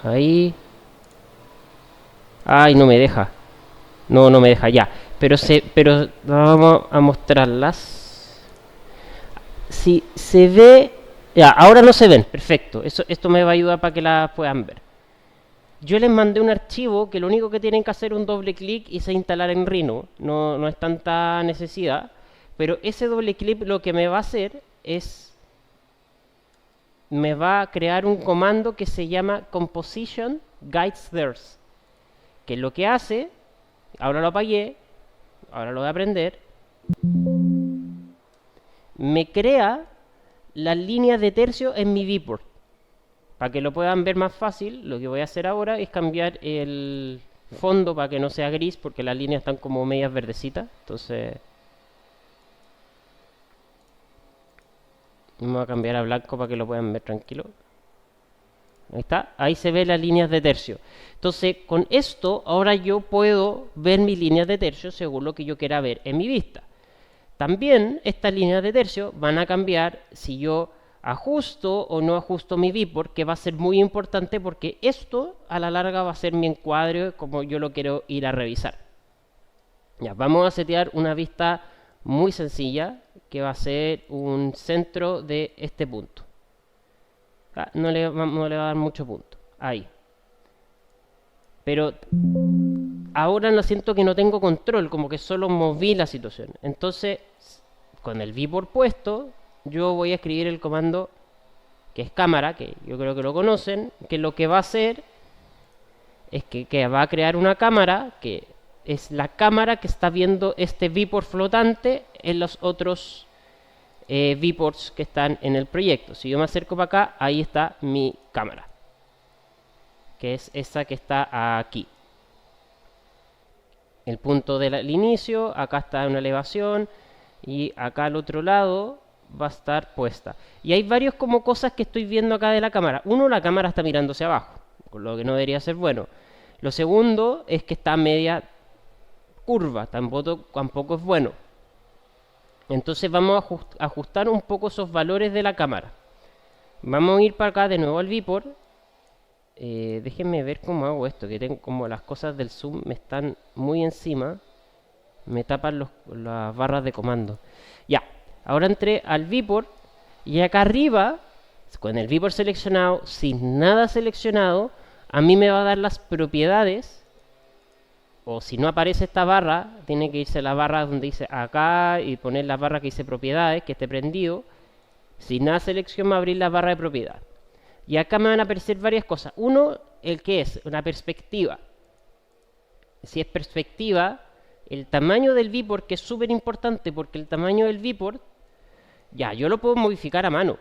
[SPEAKER 1] Ahí. Ay, no me deja. No me deja ya. Pero vamos a mostrarlas. Si se ve. Ya, ahora no se ven. Perfecto. Esto me va a ayudar para que las puedan ver. Yo les mandé un archivo que lo único que tienen que hacer es un doble clic y se instalar en Rhino. No es tanta necesidad. Pero ese doble clic lo que me va a hacer es... me va a crear un comando que se llama Composition Guides Theirs. Que lo que hace... Ahora lo apagué. Ahora lo voy a aprender. Me crea las líneas de tercio en mi viewport. Para que lo puedan ver más fácil, lo que voy a hacer ahora es cambiar el fondo para que no sea gris, porque las líneas están como medias verdecitas. Entonces vamos a cambiar a blanco para que lo puedan ver tranquilo. Ahí está, ahí se ven las líneas de tercio. Entonces con esto ahora yo puedo ver mis líneas de tercio según lo que yo quiera ver en mi vista. También estas líneas de tercio van a cambiar si yo ajusto o no ajusto mi viewport, que va a ser muy importante porque esto a la larga va a ser mi encuadre como yo lo quiero ir a revisar. Ya, vamos a setear una vista muy sencilla que va a ser un centro de este punto. No le va a dar mucho punto. Ahí. Pero ahora no siento que no tengo control, como que solo moví la situación. Entonces, con el viewport puesto, yo voy a escribir el comando que es cámara, que yo creo que lo conocen, que lo que va a hacer es que va a crear una cámara que es la cámara que está viendo este viewport flotante en los otros viewports que están en el proyecto. Si yo me acerco para acá, ahí está mi cámara, que es esa que está aquí. El punto del inicio, acá está una elevación y acá al otro lado va a estar puesta. Y hay varios como cosas que estoy viendo acá de la cámara. Uno, la cámara está mirando hacia abajo, con lo que no debería ser bueno. Lo segundo es que está media curva, tampoco es bueno. Entonces vamos a ajustar un poco esos valores de la cámara. Vamos a ir para acá de nuevo al viewport. Déjenme ver cómo hago esto, que tengo como las cosas del zoom me están muy encima, me tapan las barras de comando. Ya, ahora entré al viewport y acá arriba, con el viewport seleccionado, sin nada seleccionado, a mí me va a dar las propiedades. O si no aparece esta barra, tiene que irse a la barra donde dice acá y poner la barra que dice propiedades, que esté prendido. Sin nada selección me va a abrir la barra de propiedad. Y acá me van a aparecer varias cosas. Uno, el que es una perspectiva. Si es perspectiva, el tamaño del viewport, que es súper importante porque el tamaño del viewport, ya, yo lo puedo modificar a mano.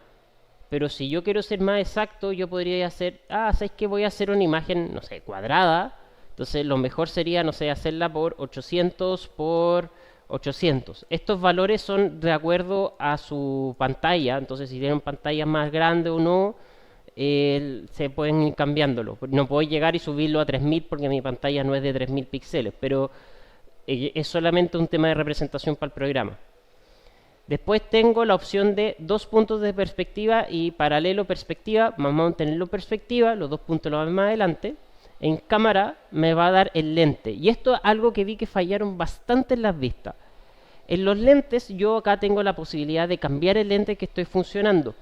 [SPEAKER 1] Pero si yo quiero ser más exacto, yo podría hacer, ¿sabes qué? Voy a hacer una imagen, no sé, cuadrada. Entonces lo mejor sería, no sé, hacerla por 800 por 800. Estos valores son de acuerdo a su pantalla. Entonces si tienen pantalla más grande o no, se pueden ir cambiándolo. No puedo llegar y subirlo a 3000 porque mi pantalla no es de 3000 píxeles, pero es solamente un tema de representación para el programa. Después tengo la opción de 2 puntos de perspectiva y paralelo perspectiva. Vamos a mantenerlo perspectiva, los 2 puntos lo vamos más adelante. En cámara me va a dar el lente. Y esto es algo que vi que fallaron bastante en las vistas. En los lentes yo acá tengo la posibilidad de cambiar el lente que estoy funcionando.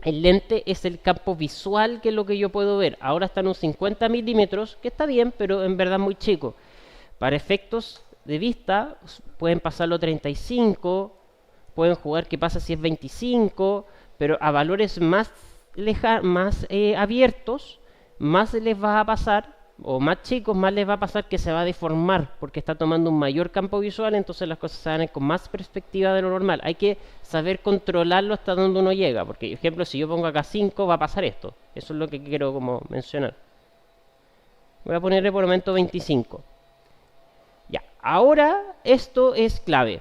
[SPEAKER 1] El lente es el campo visual, que es lo que yo puedo ver. Ahora está en un 50 milímetros, que está bien, pero en verdad muy chico. Para efectos de vista, pueden pasarlo 35, pueden jugar qué pasa si es 25, pero a valores más abiertos, más les va a pasar, o más chicos, más les va a pasar que se va a deformar, porque está tomando un mayor campo visual, entonces las cosas se van a ir con más perspectiva de lo normal. Hay que saber controlarlo hasta donde uno llega, porque, por ejemplo, si yo pongo acá 5, va a pasar esto. Eso es lo que quiero como mencionar. Voy a ponerle por el momento 25. Ya, ahora esto es clave,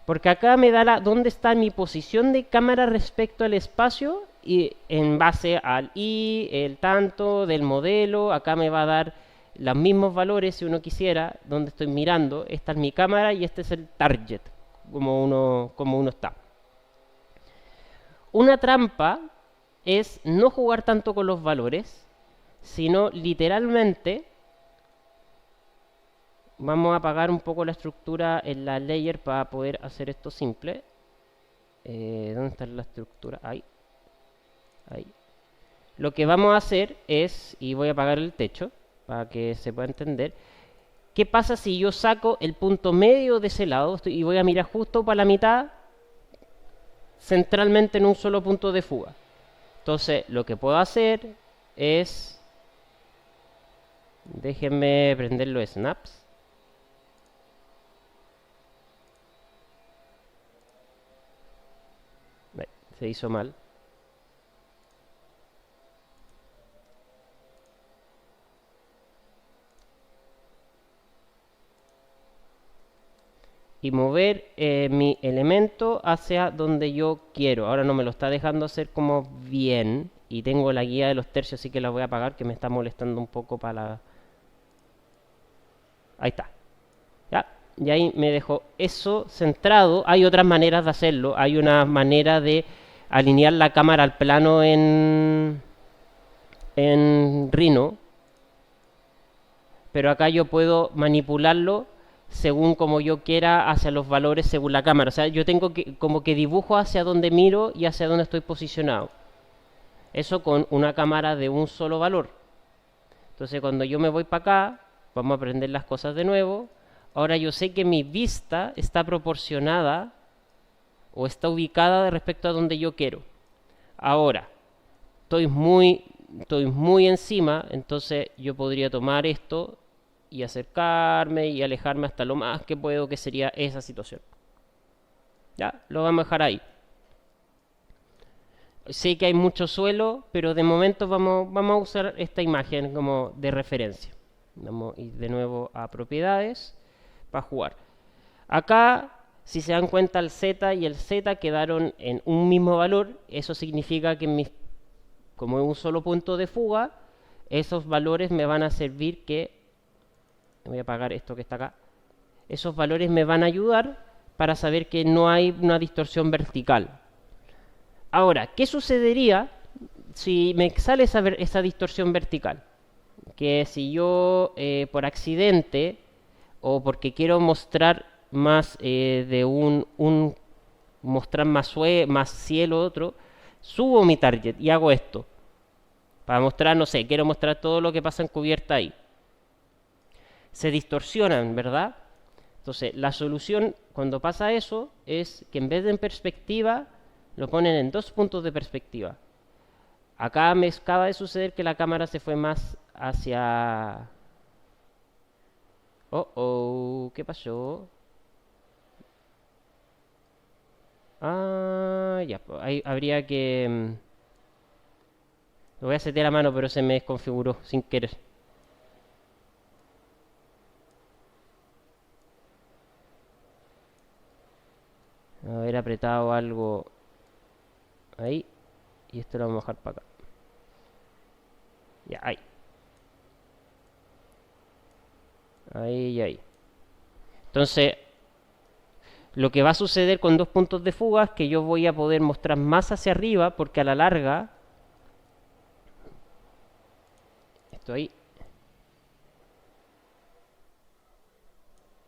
[SPEAKER 1] porque acá me da dónde está mi posición de cámara respecto al espacio, y en base al el tanto del modelo, acá me va a dar los mismos valores si uno quisiera, donde estoy mirando. Esta es mi cámara y este es el target, como uno está. Una trampa es no jugar tanto con los valores, sino literalmente vamos a apagar un poco la estructura en la layer para poder hacer esto simple. ¿Dónde está la estructura? Ahí. Lo que vamos a hacer es, y voy a apagar el techo para que se pueda entender, ¿qué pasa si yo saco el punto medio de ese lado y voy a mirar justo para la mitad, centralmente en un solo punto de fuga? Entonces lo que puedo hacer es, déjenme prender los snaps. Se hizo mal. Y mover mi elemento hacia donde yo quiero. Ahora no me lo está dejando hacer como bien. Y tengo la guía de los tercios, así que la voy a apagar, que me está molestando un poco para la... Ahí está. Ya. Y ahí me dejó eso centrado. Hay otras maneras de hacerlo. Hay una manera de alinear la cámara al plano en Rhino. Pero acá yo puedo manipularlo según como yo quiera hacia los valores según la cámara. O sea, yo tengo que como que dibujo hacia donde miro y hacia donde estoy posicionado. Eso con una cámara de un solo valor. Entonces cuando yo me voy para acá, vamos a aprender las cosas de nuevo. Ahora yo sé que mi vista está proporcionada o está ubicada respecto a donde yo quiero. Ahora, estoy muy estoy muy encima, entonces yo podría tomar esto y acercarme y alejarme hasta lo más que puedo, que sería esa situación. Ya, lo vamos a dejar ahí. Sé que hay mucho suelo, pero de momento vamos a usar esta imagen como de referencia. Vamos a ir de nuevo a propiedades para jugar. Acá, si se dan cuenta, el Z y el Z quedaron en un mismo valor. Eso significa que como es un solo punto de fuga, esos valores me van a servir que... Voy a apagar esto que está acá. Esos valores me van a ayudar para saber que no hay una distorsión vertical. Ahora, ¿qué sucedería si me sale esa distorsión vertical? Que si yo por accidente o porque quiero mostrar más mostrar más cielo otro, subo mi target y hago esto. Para mostrar, no sé, quiero mostrar todo lo que pasa en cubierta ahí. Se distorsionan, ¿verdad? Entonces, la solución cuando pasa eso es que en vez de en perspectiva, lo ponen en 2 puntos de perspectiva. Acá me acaba de suceder que la cámara se fue más hacia... ¿qué pasó? Ya, pues ahí habría que... Lo voy a setear a mano, pero se me desconfiguró sin querer. Haber apretado algo ahí. Y esto lo vamos a dejar para acá. Ya, ahí. Ahí y ahí. Entonces, lo que va a suceder con 2 puntos de fuga es que yo voy a poder mostrar más hacia arriba, porque a la larga... Esto ahí.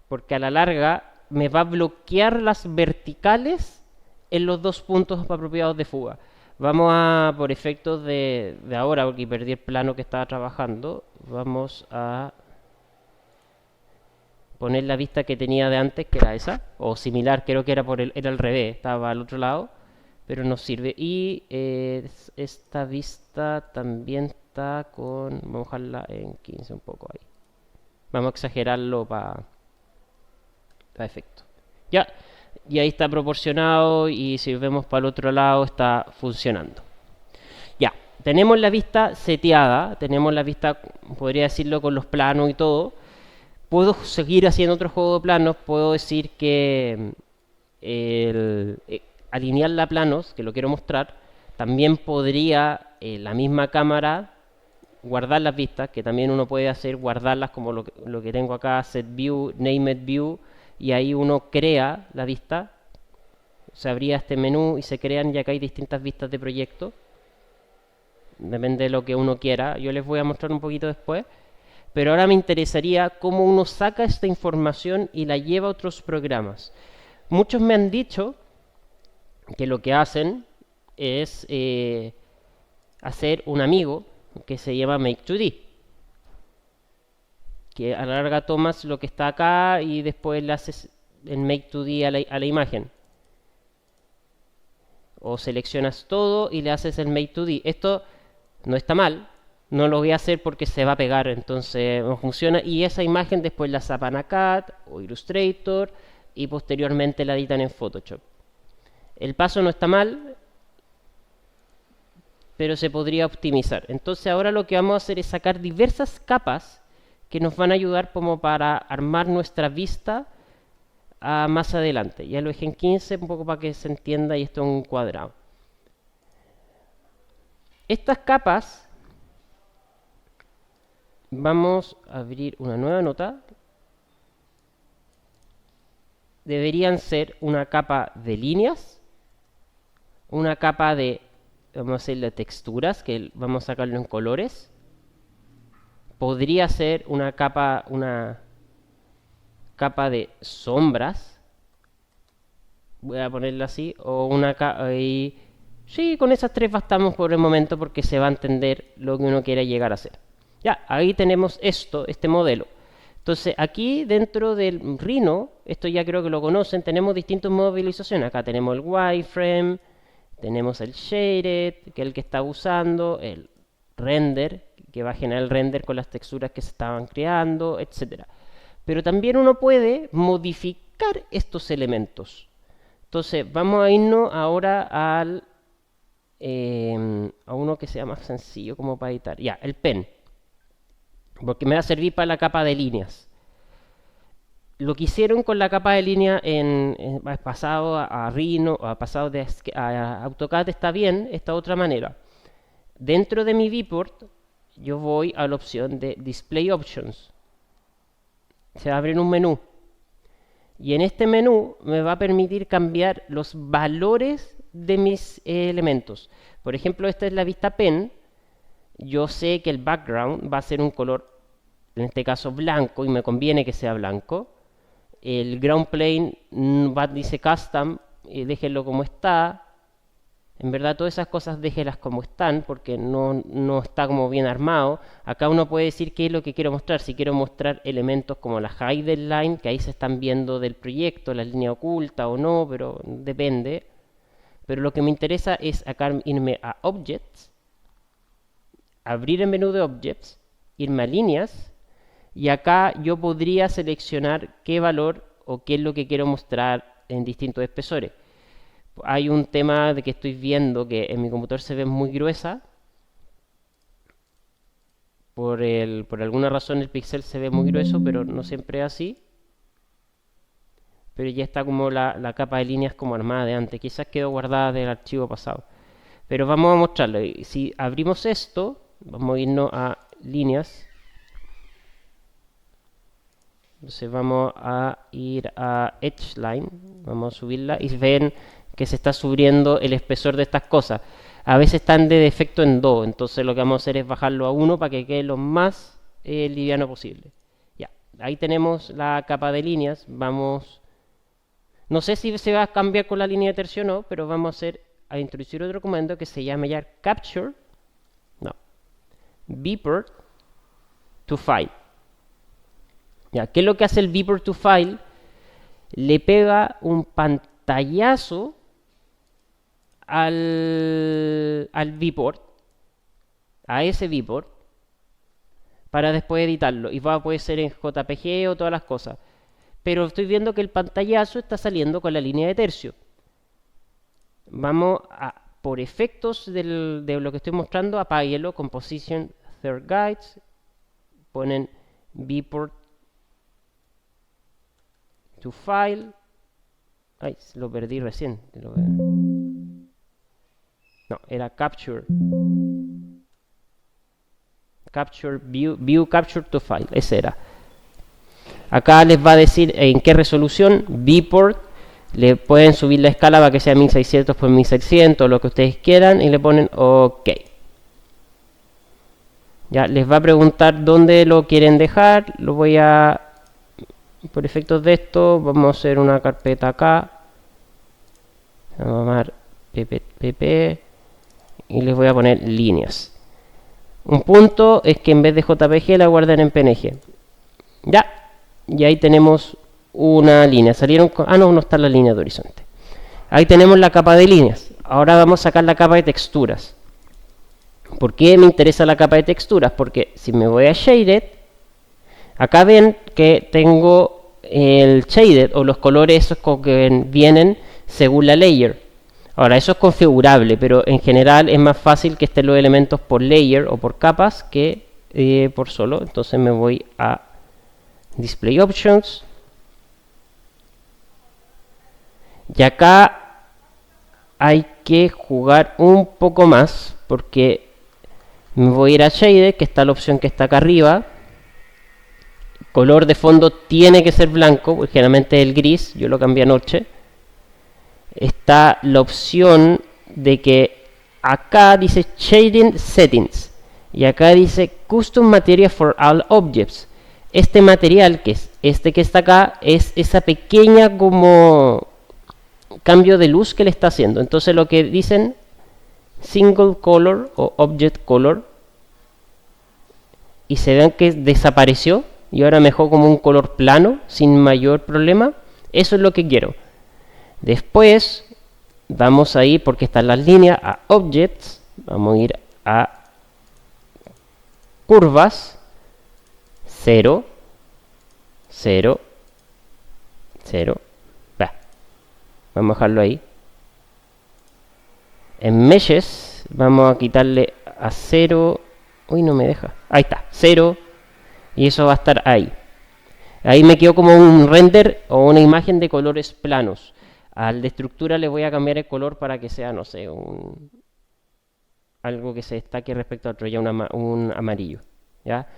[SPEAKER 1] Porque a la larga me va a bloquear las verticales en los 2 puntos apropiados de fuga. Vamos a, por efectos de ahora, porque perdí el plano que estaba trabajando, vamos a poner la vista que tenía de antes, que era esa, o similar, creo que era era al revés, estaba al otro lado, pero nos sirve. Y esta vista también está con, vamos a dejarla en 15 un poco ahí. Vamos a exagerarlo para efecto. Ya, y ahí está proporcionado, y si vemos para el otro lado está funcionando. Ya, tenemos la vista seteada, tenemos la vista, podría decirlo, con los planos y todo. Puedo seguir haciendo otro juego de planos, puedo decir que alinearla a planos, que lo quiero mostrar. También podría la misma cámara guardar las vistas, que también uno puede hacer, guardarlas como lo que tengo acá, set view, named view, y ahí uno crea la vista. Se abría este menú y se crean, y acá hay distintas vistas de proyecto. Depende de lo que uno quiera. Yo les voy a mostrar un poquito después. Pero ahora me interesaría cómo uno saca esta información y la lleva a otros programas. Muchos me han dicho que lo que hacen es hacer un amigo que se llama Make2D, que a la larga tomas lo que está acá y después le haces en Make2D a la imagen. O seleccionas todo y le haces el Make2D. Esto no está mal. No lo voy a hacer porque se va a pegar, entonces no funciona. Y esa imagen después la sapan a CAD o Illustrator y posteriormente la editan en Photoshop. El paso no está mal, pero se podría optimizar. Entonces ahora lo que vamos a hacer es sacar diversas capas que nos van a ayudar como para armar nuestra vista más adelante. Ya lo dejé en 15 un poco para que se entienda, y esto es un cuadrado. Estas capas... Vamos a abrir una nueva nota. Deberían ser una capa de líneas, una capa de, vamos a hacerle texturas, que vamos a sacarlo en colores. Podría ser una capa de sombras. Voy a ponerla así, o una capa... Sí, con esas tres bastamos por el momento, porque se va a entender lo que uno quiere llegar a hacer. Ya, ahí tenemos este modelo. Entonces, aquí dentro del Rhino, esto ya creo que lo conocen, tenemos distintos modos de visualización. Acá tenemos el wireframe, tenemos el shaded, que es el que está usando, el render, que va a generar el render con las texturas que se estaban creando, etcétera. Pero también uno puede modificar estos elementos. Entonces, vamos a irnos ahora a uno que sea más sencillo como para editar. Ya, el pen. Porque me va a servir para la capa de líneas. Lo que hicieron con la capa de línea en pasado a Rhino, o pasado a AutoCAD está bien, esta otra manera. Dentro de mi viewport, yo voy a la opción de Display Options. Se va a abrir un menú. Y en este menú me va a permitir cambiar los valores de mis elementos. Por ejemplo, esta es la vista pen. Yo sé que el background va a ser un color, en este caso blanco, y me conviene que sea blanco. El ground plane dice custom, déjenlo como está. En verdad todas esas cosas déjenlas como están porque no está como bien armado. Acá uno puede decir qué es lo que quiero mostrar. Si quiero mostrar elementos como la hidden line, que ahí se están viendo del proyecto, la línea oculta o no, pero depende. Pero lo que me interesa es acá irme a Objects, abrir el menú de Objects, irme a Líneas, y acá yo podría seleccionar qué valor o qué es lo que quiero mostrar en distintos espesores. Hay un tema de que estoy viendo que en mi computador se ve muy gruesa. Por alguna razón el píxel se ve muy grueso, pero no siempre es así. Pero ya está como la capa de líneas como armada de antes. Quizás quedó guardada del archivo pasado. Pero vamos a mostrarlo. Si abrimos esto, vamos a irnos a líneas. Entonces vamos a ir a Edge Line. Vamos a subirla y ven que se está subiendo el espesor de estas cosas. A veces están de defecto en 2, entonces lo que vamos a hacer es bajarlo a 1 para que quede lo más liviano posible. Ya, ahí tenemos la capa de líneas. Vamos, no sé si se va a cambiar con la línea de tercio o no, pero vamos a introducir otro comando que se llama ya Capture, no, Viewport to File. Ya, ¿qué es lo que hace el Viewport to File? Le pega un pantallazo al viewport, a ese viewport, para después editarlo. Y va a poder ser en JPG o todas las cosas. Pero estoy viendo que el pantallazo está saliendo con la línea de tercio. Vamos a, por efectos de lo que estoy mostrando, apáguelo con Position Third Guides. Ponen Viewport to File. Ay, lo perdí recién. No, era Capture. Capture, view Capture to File. Ese era. Acá les va a decir en qué resolución. Viewport. Le pueden subir la escala para que sea 1600 por 1600, lo que ustedes quieran. Y le ponen OK. Ya, les va a preguntar dónde lo quieren dejar. Lo voy a... Por efectos de esto, vamos a hacer una carpeta acá. Vamos a llamar pp. Y les voy a poner líneas. Un punto es que en vez de JPG la guarden en PNG. Ya. Y ahí tenemos una línea. Salieron con... Ah, no está la línea de horizonte. Ahí tenemos la capa de líneas. Ahora vamos a sacar la capa de texturas. ¿Por qué me interesa la capa de texturas? Porque si me voy a Shaded, acá ven que tengo el Shaded o los colores esos que vienen según la layer. Ahora, eso es configurable, pero en general es más fácil que estén los elementos por layer o por capas que por solo. Entonces me voy a Display Options. Y acá hay que jugar un poco más, porque me voy a ir a Shade, que está la opción que está acá arriba. Color de fondo tiene que ser blanco, porque generalmente es el gris, yo lo cambié anoche. Está la opción de que acá dice Shading Settings y acá dice Custom Material for All Objects. Este material, que es este que está acá, es esa pequeña como cambio de luz que le está haciendo. Entonces lo que dicen Single Color o Object Color, y se ven que desapareció y ahora me dejó como un color plano sin mayor problema. Eso es lo que quiero. Después vamos a ir, porque están las líneas, a Objects. Vamos a ir a curvas, 0, 0, 0. Vamos a dejarlo ahí. En meshes vamos a quitarle a 0. Uy, no me deja. Ahí está, 0. Y eso va a estar ahí. Ahí me quedó como un render o una imagen de colores planos. Al de estructura le voy a cambiar el color para que sea, no sé, algo que se destaque respecto a otro, ya un amarillo. ¿Ya?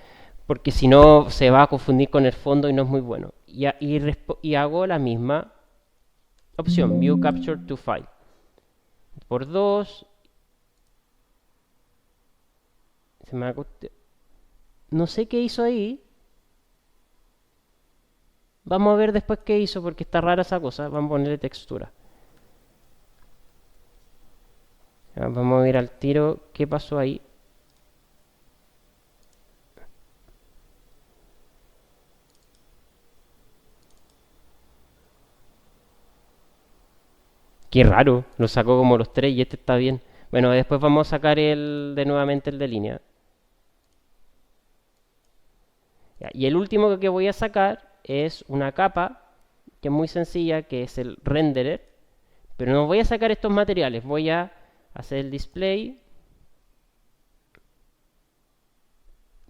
[SPEAKER 1] Porque si no se va a confundir con el fondo y no es muy bueno. Y hago la misma opción, View Capture to File. Por 2. No sé qué hizo ahí. Vamos a ver después qué hizo porque está rara esa cosa. Vamos a ponerle textura. Ya, vamos a ver al tiro qué pasó ahí. Qué raro, lo sacó como los tres y este está bien. Bueno, después vamos a sacar nuevamente el de línea. Ya, y el último que voy a sacar es una capa que es muy sencilla, que es el renderer. Pero no voy a sacar estos materiales, voy a hacer el display.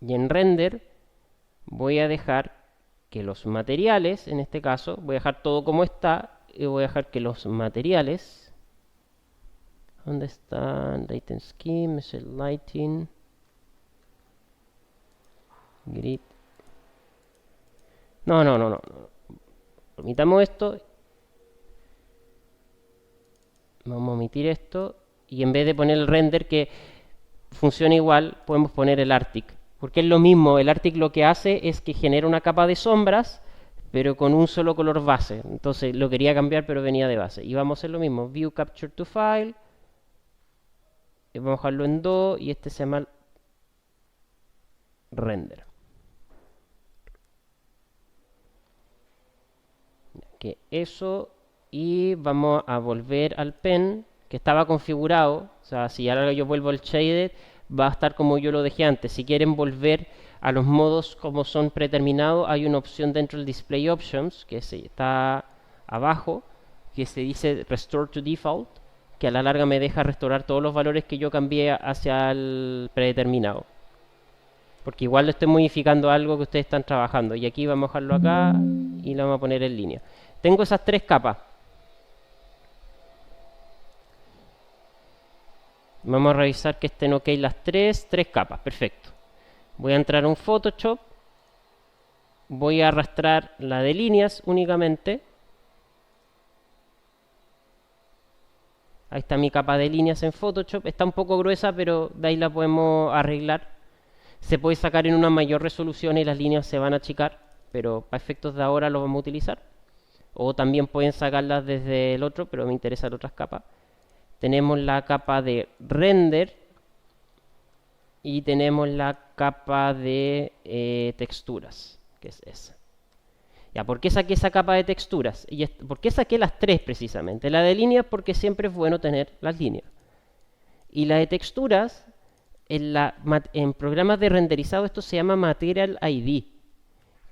[SPEAKER 1] Y en render voy a dejar que los materiales, en este caso, voy a dejar todo como está. Y voy a dejar que los materiales, ¿dónde están? Data Scheme, el Lighting, Grid. No. Omitamos esto. Vamos a omitir esto. Y en vez de poner el render que funciona igual, podemos poner el Arctic. Porque es lo mismo. El Arctic lo que hace es que genera una capa de sombras, pero con un solo color base. Entonces lo quería cambiar, pero venía de base. Y vamos a hacer lo mismo. View Capture to File. Y vamos a dejarlo en 2. Y este se llama Render. Que eso. Y vamos a volver al pen que estaba configurado. O sea, si ahora yo vuelvo al shader, va a estar como yo lo dejé antes. Si quieren volver a los modos como son predeterminados, hay una opción dentro del Display Options, que está abajo, que se dice Restore to Default, que a la larga me deja restaurar todos los valores que yo cambié hacia el predeterminado. Porque igual le estoy modificando algo que ustedes están trabajando. Y aquí vamos a dejarlo acá y lo vamos a poner en línea. Tengo esas tres capas. Vamos a revisar que estén ok las tres capas, perfecto. Voy a entrar a un Photoshop. Voy a arrastrar la de líneas únicamente. Ahí está mi capa de líneas en Photoshop. Está un poco gruesa, pero de ahí la podemos arreglar. Se puede sacar en una mayor resolución y las líneas se van a achicar, pero para efectos de ahora lo vamos a utilizar. O también pueden sacarlas desde el otro, pero me interesan otras capas. Tenemos la capa de render y tenemos la capa de texturas, que es esa. Ya, ¿por qué saqué esa capa de texturas? ¿Por qué saqué las tres precisamente? La de líneas porque siempre es bueno tener las líneas. Y la de texturas, en programas de renderizado esto se llama Material ID,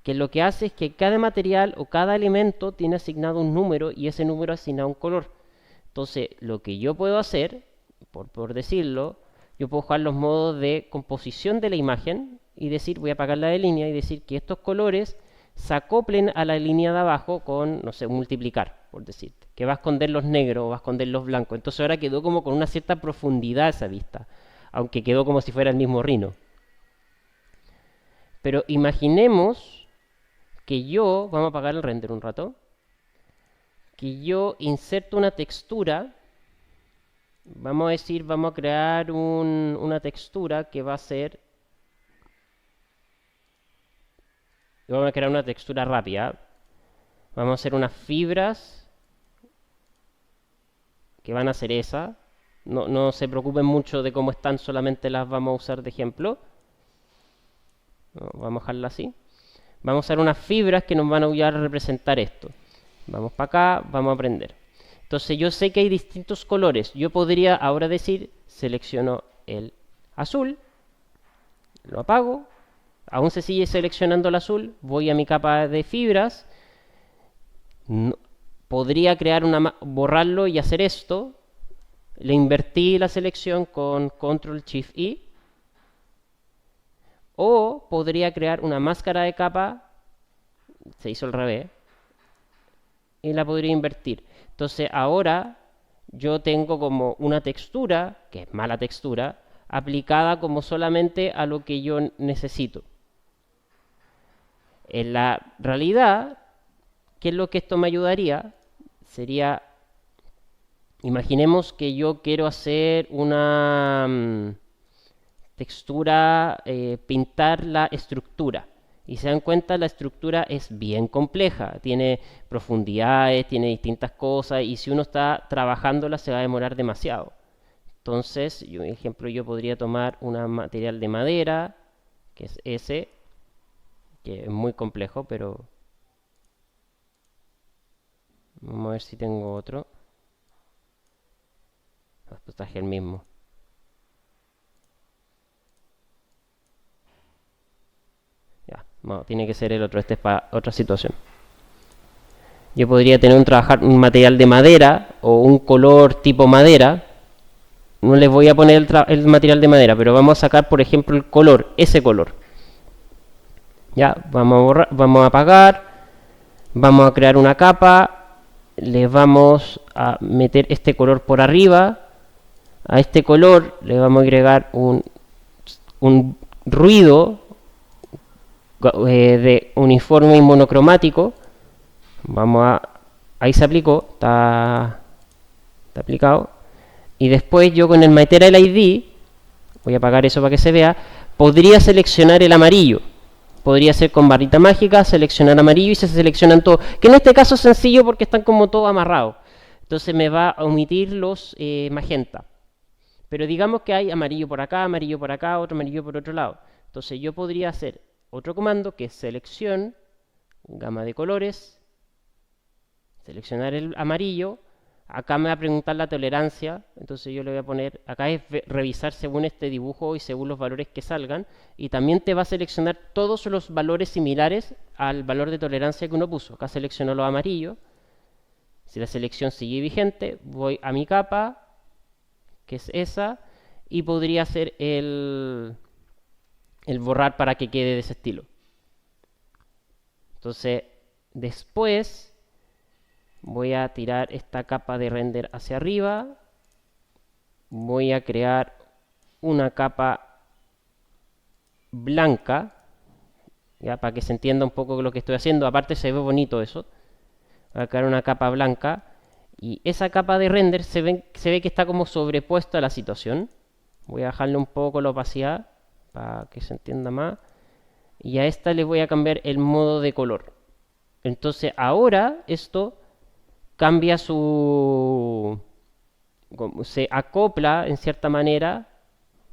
[SPEAKER 1] que lo que hace es que cada material o cada elemento tiene asignado un número y ese número asignado un color. Entonces, lo que yo puedo hacer, por decirlo, yo puedo jugar los modos de composición de la imagen y decir, voy a apagar la de línea y decir que estos colores se acoplen a la línea de abajo con, no sé, multiplicar, por decirte, que va a esconder los negros o va a esconder los blancos. Entonces ahora quedó como con una cierta profundidad esa vista, aunque quedó como si fuera el mismo Rhino. Pero imaginemos que yo, vamos a apagar el render un rato, que yo inserto una textura, vamos a decir, vamos a crear una textura que va a ser, vamos a crear una textura rápida, vamos a hacer unas fibras que van a ser esas, no se preocupen mucho de cómo están, solamente las vamos a usar de ejemplo. Vamos a dejarla así. Vamos a usar unas fibras que nos van a ayudar a representar esto. Vamos para acá, vamos a prender. Entonces yo sé que hay distintos colores. Yo podría ahora decir, selecciono el azul lo apago, aún se sigue seleccionando el azul, voy a mi capa de fibras, podría crear borrarlo y hacer esto, le invertí la selección con Control Shift I, o podría crear una máscara de capa, se hizo al revés, y la podría invertir. Entonces ahora yo tengo como una textura, que es mala textura, aplicada como solamente a lo que yo necesito. En la realidad, ¿qué es lo que esto me ayudaría? Sería, imaginemos que yo quiero hacer una textura, pintar la estructura. Y se dan cuenta, la estructura es bien compleja, tiene profundidades, tiene distintas cosas, y si uno está trabajándola se va a demorar demasiado. Entonces, por ejemplo, yo podría tomar un material de madera, que es ese, que es muy complejo, pero vamos a ver si tengo otro. Pues traje el mismo. Ya, no, tiene que ser el otro, este es para otra situación. Yo podría tener un material de madera o un color tipo madera. No les voy a poner el material de madera, pero vamos a sacar, por ejemplo, el color, ese color. Ya, vamos a borrar, vamos a apagar, vamos a crear una capa, le vamos a meter este color por arriba. A este color le vamos a agregar un ruido de uniforme y monocromático. Ahí se aplicó, está aplicado. Y después yo con el Material ID, voy a apagar eso para que se vea, podría seleccionar el amarillo. Podría ser con barrita mágica, seleccionar amarillo y se seleccionan todos. Que en este caso es sencillo porque están como todos amarrados. Entonces me va a omitir los magenta. Pero digamos que hay amarillo por acá, otro amarillo por otro lado. Entonces yo podría hacer otro comando que es selección, gama de colores, seleccionar el amarillo. Acá me va a preguntar la tolerancia, entonces yo le voy a poner, acá es revisar según este dibujo y según los valores que salgan, y también te va a seleccionar todos los valores similares al valor de tolerancia que uno puso. Acá selecciono los amarillos, si la selección sigue vigente, voy a mi capa, que es esa, y podría hacer el borrar para que quede de ese estilo. Entonces, después voy a tirar esta capa de render hacia arriba. Voy a crear una capa blanca, ya para que se entienda un poco lo que estoy haciendo. Aparte se ve bonito eso. Voy a crear una capa blanca y esa capa de render se ve que está como sobrepuesta a la situación. Voy a bajarle un poco la opacidad para que se entienda más. Y a esta le voy a cambiar el modo de color. Entonces ahora esto cambia se acopla en cierta manera.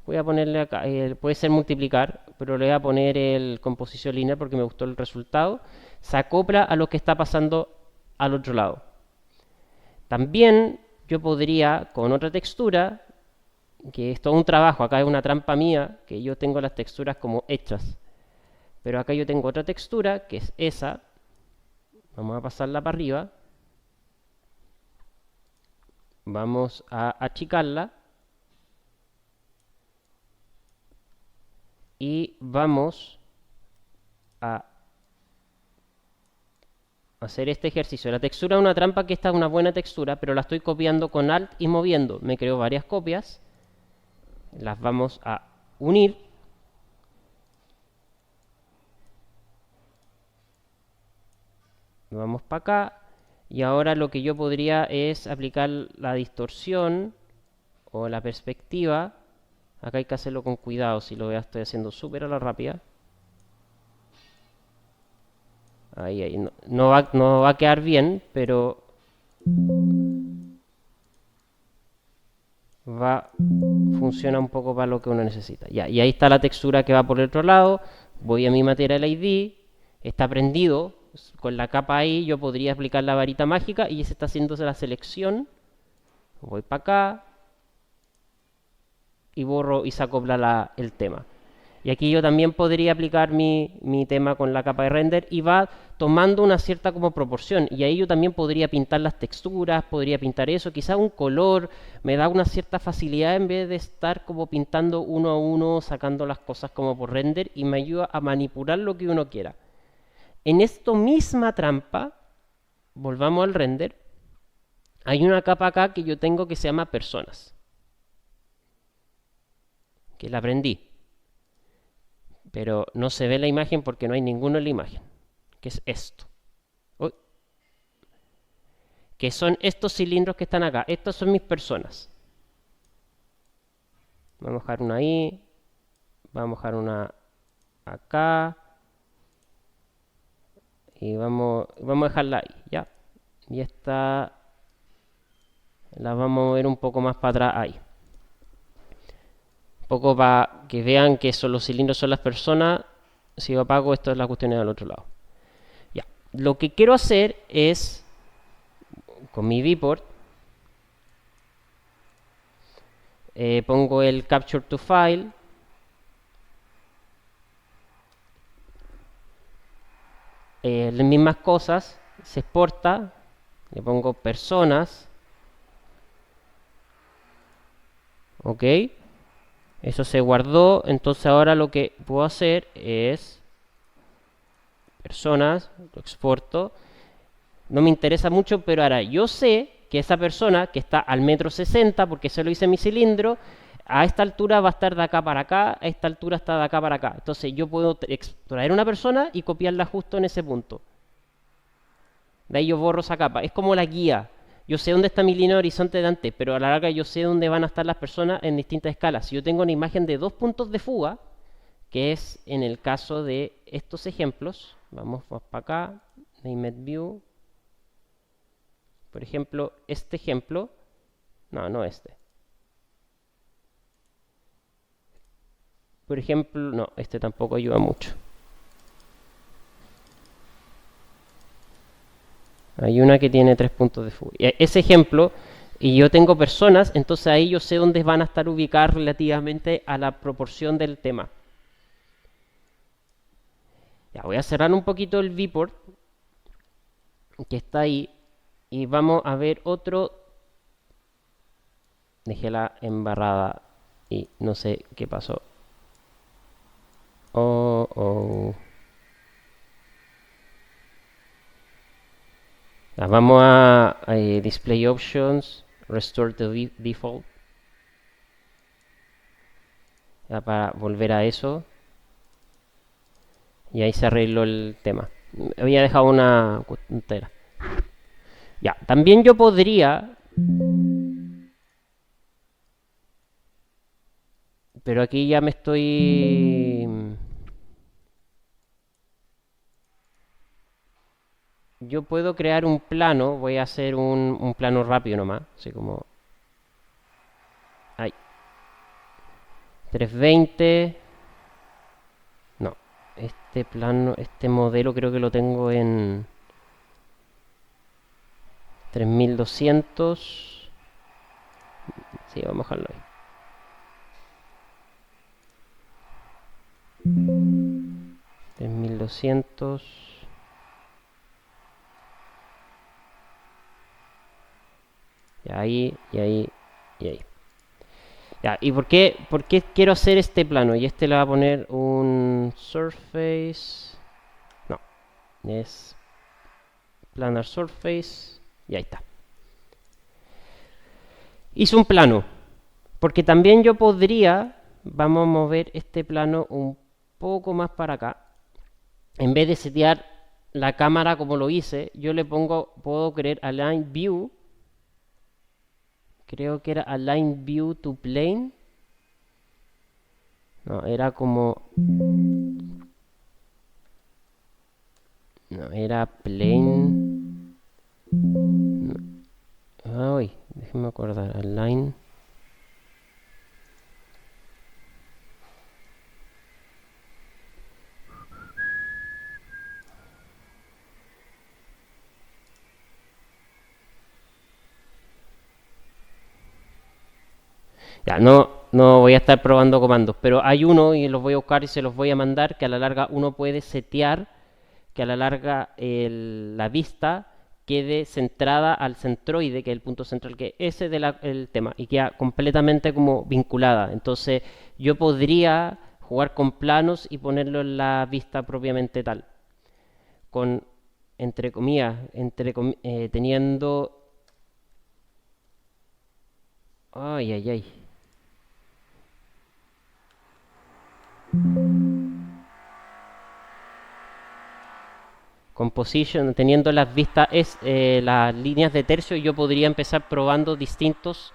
[SPEAKER 1] Voy a ponerle acá, puede ser multiplicar, pero le voy a poner el composición lineal porque me gustó el resultado. Se acopla a lo que está pasando al otro lado. También yo podría, con otra textura, que es todo un trabajo, acá es una trampa mía, que yo tengo las texturas como hechas. Pero acá yo tengo otra textura, que es esa. Vamos a pasarla para arriba. Vamos a achicarla. Y vamos a hacer este ejercicio. La textura es una trampa, que esta es una buena textura, pero la estoy copiando con Alt y moviendo. Me creo varias copias. Las vamos a unir. Vamos para acá. Y ahora lo que yo podría es aplicar la distorsión o la perspectiva. Acá hay que hacerlo con cuidado, si lo veo estoy haciendo súper a la rápida. Ahí, no va a quedar bien, pero funciona un poco para lo que uno necesita. Ya, y ahí está la textura que va por el otro lado. Voy a mi Material ID, está prendido. Con la capa ahí yo podría aplicar la varita mágica y se está haciéndose la selección. Voy para acá y borro y se acopla el tema. Y aquí yo también podría aplicar mi tema con la capa de render y va tomando una cierta como proporción. Y ahí yo también podría pintar las texturas, podría pintar eso, quizás un color, me da una cierta facilidad en vez de estar como pintando uno a uno, sacando las cosas como por render y me ayuda a manipular lo que uno quiera. En esta misma trampa, volvamos al render, hay una capa acá que yo tengo que se llama personas, que la aprendí. Pero no se ve la imagen porque no hay ninguno en la imagen. ¿Qué es esto? Uy. Que son estos cilindros que están acá. Estas son mis personas. Vamos a dejar una ahí. Vamos a dejar una acá. Y vamos a dejarla ahí, ¿ya? Y esta la vamos a mover un poco más para atrás ahí. Un poco para que vean que son los cilindros son las personas. Si yo apago, esto es la cuestión del otro lado. Ya. Lo que quiero hacer es, con mi viewport, pongo el capture to file. Las mismas cosas, se exporta, le pongo personas, ok, eso se guardó, entonces ahora lo que puedo hacer es personas, lo exporto, no me interesa mucho, pero ahora yo sé que esa persona que está al 1,60 m, porque se lo hice en mi cilindro, a esta altura va a estar de acá para acá, a esta altura está de acá para acá. Entonces yo puedo extraer una persona y copiarla justo en ese punto. De ahí yo borro esa capa. Es como la guía. Yo sé dónde está mi línea de horizonte de antes, pero a la larga yo sé dónde van a estar las personas en distintas escalas. Si yo tengo una imagen de 2 puntos de fuga, que es en el caso de estos ejemplos, vamos más para acá, Named View. Por ejemplo, este ejemplo, no este. Por ejemplo, no, este tampoco ayuda mucho. Hay una que tiene 3 puntos de fuga. Ese ejemplo, y yo tengo personas, entonces ahí yo sé dónde van a estar ubicadas relativamente a la proporción del tema. Ya, voy a cerrar un poquito el viewport que está ahí y vamos a ver otro. Dejé la embarrada y no sé qué pasó. Oh. Ya, vamos a Display Options, Restore to Default. Ya, para volver a eso. Y ahí se arregló el tema. Había dejado una entera. Ya, también yo podría, pero aquí ya me estoy... Yo puedo crear un plano, voy a hacer un plano rápido nomás, así como... Ahí. 320. No, este plano, este modelo creo que lo tengo en 3200. Sí, vamos a dejarlo ahí. 3200. Y ahí, y ahí, y ahí. Ya, ¿y por qué quiero hacer este plano? Y este le va a poner un surface. No, es planar surface. Y ahí está. Hice un plano. Porque también yo podría, vamos a mover este plano un poco más para acá. En vez de setear la cámara como lo hice, yo le pongo, puedo crear Align View. Creo que era Align View to Plane. No, era como... No, era Plane... No. Ay, déjenme acordar. Align... Ya, no, no voy a estar probando comandos, pero hay uno y los voy a buscar y se los voy a mandar que a la larga uno puede setear que a la larga la vista quede centrada al centroide, que es el punto central, que ese el tema, y queda completamente como vinculada. Entonces yo podría jugar con planos y ponerlo en la vista propiamente tal, con, entre comillas, teniendo... Ay, ay, ay. Composition, teniendo las vistas, las líneas de tercio, yo podría empezar probando distintos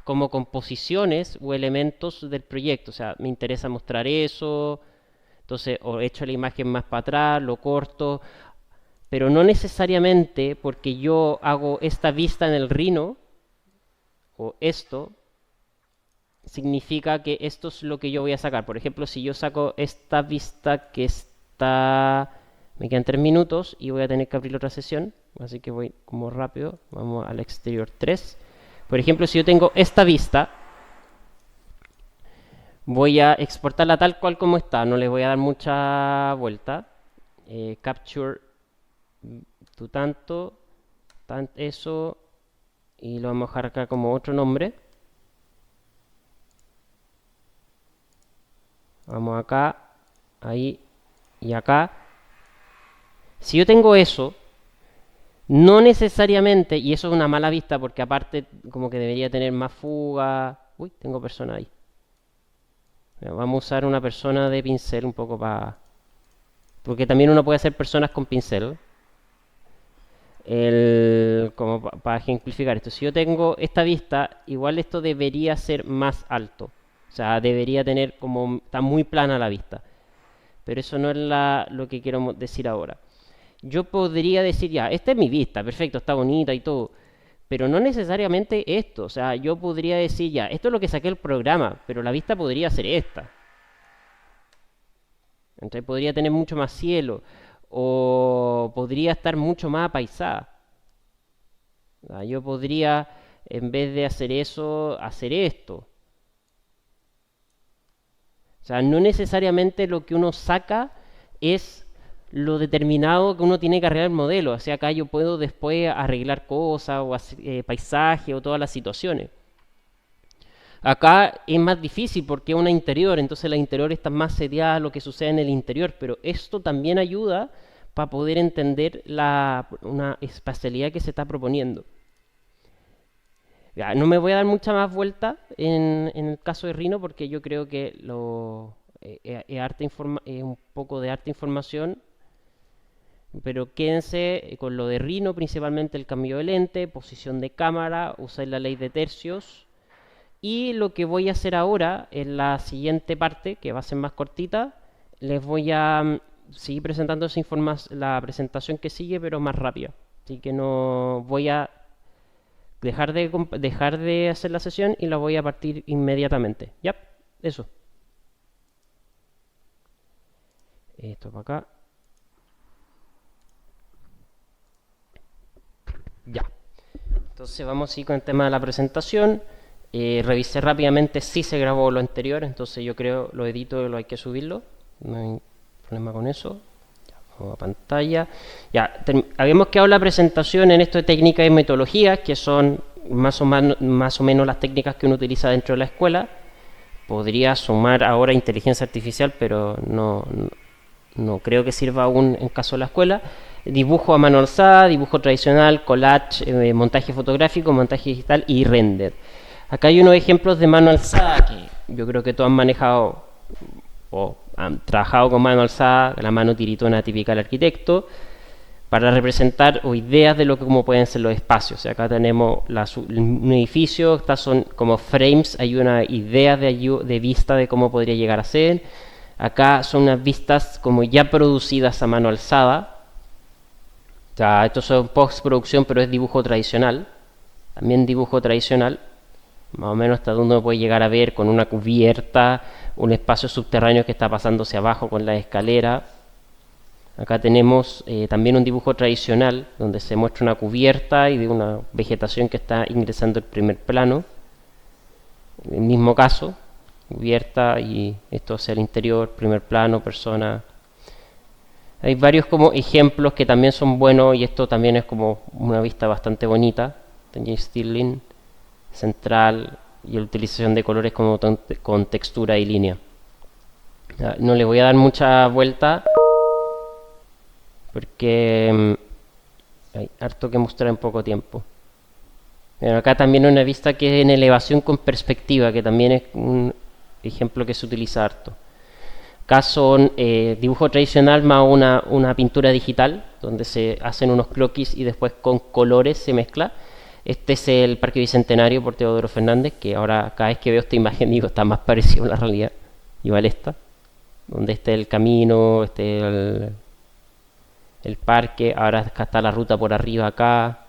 [SPEAKER 1] como composiciones o elementos del proyecto. O sea, me interesa mostrar eso, entonces o echo la imagen más para atrás, lo corto, pero no necesariamente porque yo hago esta vista en el Rhino o esto, significa que esto es lo que yo voy a sacar. Por ejemplo, si yo saco esta vista que está... Me quedan 3 minutos y voy a tener que abrir otra sesión, así que voy como rápido. Vamos al exterior 3. Por ejemplo, si yo tengo esta vista, voy a exportarla tal cual como está, no le voy a dar mucha vuelta. Capture tu tanto, eso, y lo vamos a dejar acá como otro nombre. Vamos acá, ahí y acá. Si yo tengo eso, no necesariamente, y eso es una mala vista porque aparte como que debería tener más fuga. Uy, tengo persona ahí. Vamos a usar una persona de pincel un poco para... Porque también uno puede hacer personas con pincel. Como para ejemplificar esto. Si yo tengo esta vista, igual esto debería ser más alto. O sea, debería tener como... Está muy plana la vista. Pero eso no es lo que quiero decir ahora. Yo podría decir ya, esta es mi vista, perfecto, está bonita y todo, pero no necesariamente esto. O sea, yo podría decir ya, esto es lo que saqué el programa, pero la vista podría ser esta. Entonces podría tener mucho más cielo o podría estar mucho más apaisada. O sea, yo podría, en vez de hacer eso, hacer esto. O sea, no necesariamente lo que uno saca es lo determinado que uno tiene que arreglar el modelo. O sea, acá yo puedo después arreglar cosas o hacer, paisaje o todas las situaciones. Acá es más difícil porque es una interior, entonces la interior está más sediada a lo que sucede en el interior, pero esto también ayuda para poder entender una espacialidad que se está proponiendo. Ya, no me voy a dar mucha más vuelta en el caso de Rhino porque yo creo que es un poco de arte información, pero quédense con lo de Rhino, principalmente el cambio de lente, posición de cámara, usar la ley de tercios. Y lo que voy a hacer ahora, en la siguiente parte, que va a ser más cortita, les voy a seguir presentando la presentación que sigue, pero más rápida. Así que no voy a dejar de hacer la sesión y la voy a partir inmediatamente. Ya, eso. Esto para acá. Ya. Entonces vamos a ir con el tema de la presentación. Revisé rápidamente si se grabó lo anterior, entonces yo creo lo edito y lo hay que subirlo. No hay problema con eso. Ya, vamos a pantalla. Ya, habíamos quedado la presentación en esto de técnicas y metodologías, que son más o menos las técnicas que uno utiliza dentro de la escuela. Podría sumar ahora inteligencia artificial, pero no creo que sirva aún en caso de la escuela. Dibujo a mano alzada, dibujo tradicional, collage, montaje fotográfico, montaje digital y render. Acá hay unos ejemplos de mano alzada que yo creo que todos han manejado o han trabajado con mano alzada, la mano tiritona típica del arquitecto, para representar o ideas de cómo pueden ser los espacios. O sea, acá tenemos un edificio, estas son como frames, hay una idea de vista de cómo podría llegar a ser. Acá son unas vistas como ya producidas a mano alzada. O sea, estos son postproducción, pero es dibujo tradicional. También dibujo tradicional. Más o menos hasta donde uno puede llegar a ver con una cubierta, un espacio subterráneo que está pasándose abajo con la escalera. Acá tenemos también un dibujo tradicional donde se muestra una cubierta y de una vegetación que está ingresando el primer plano. En el mismo caso, cubierta, y esto es el interior, primer plano, persona. Hay varios como ejemplos que también son buenos, y esto también es como una vista bastante bonita. James Stirling, central, y la utilización de colores como con textura y línea. No le voy a dar mucha vuelta porque hay harto que mostrar en poco tiempo. Pero acá también una vista que es en elevación con perspectiva, que también es un ejemplo que se utiliza harto. Acá son dibujo tradicional más una pintura digital, donde se hacen unos croquis y después con colores se mezcla. Este es el Parque Bicentenario por Teodoro Fernández, que ahora cada vez que veo esta imagen digo, está más parecido a la realidad. Igual esta, donde está el camino, el parque, ahora acá está la ruta por arriba acá.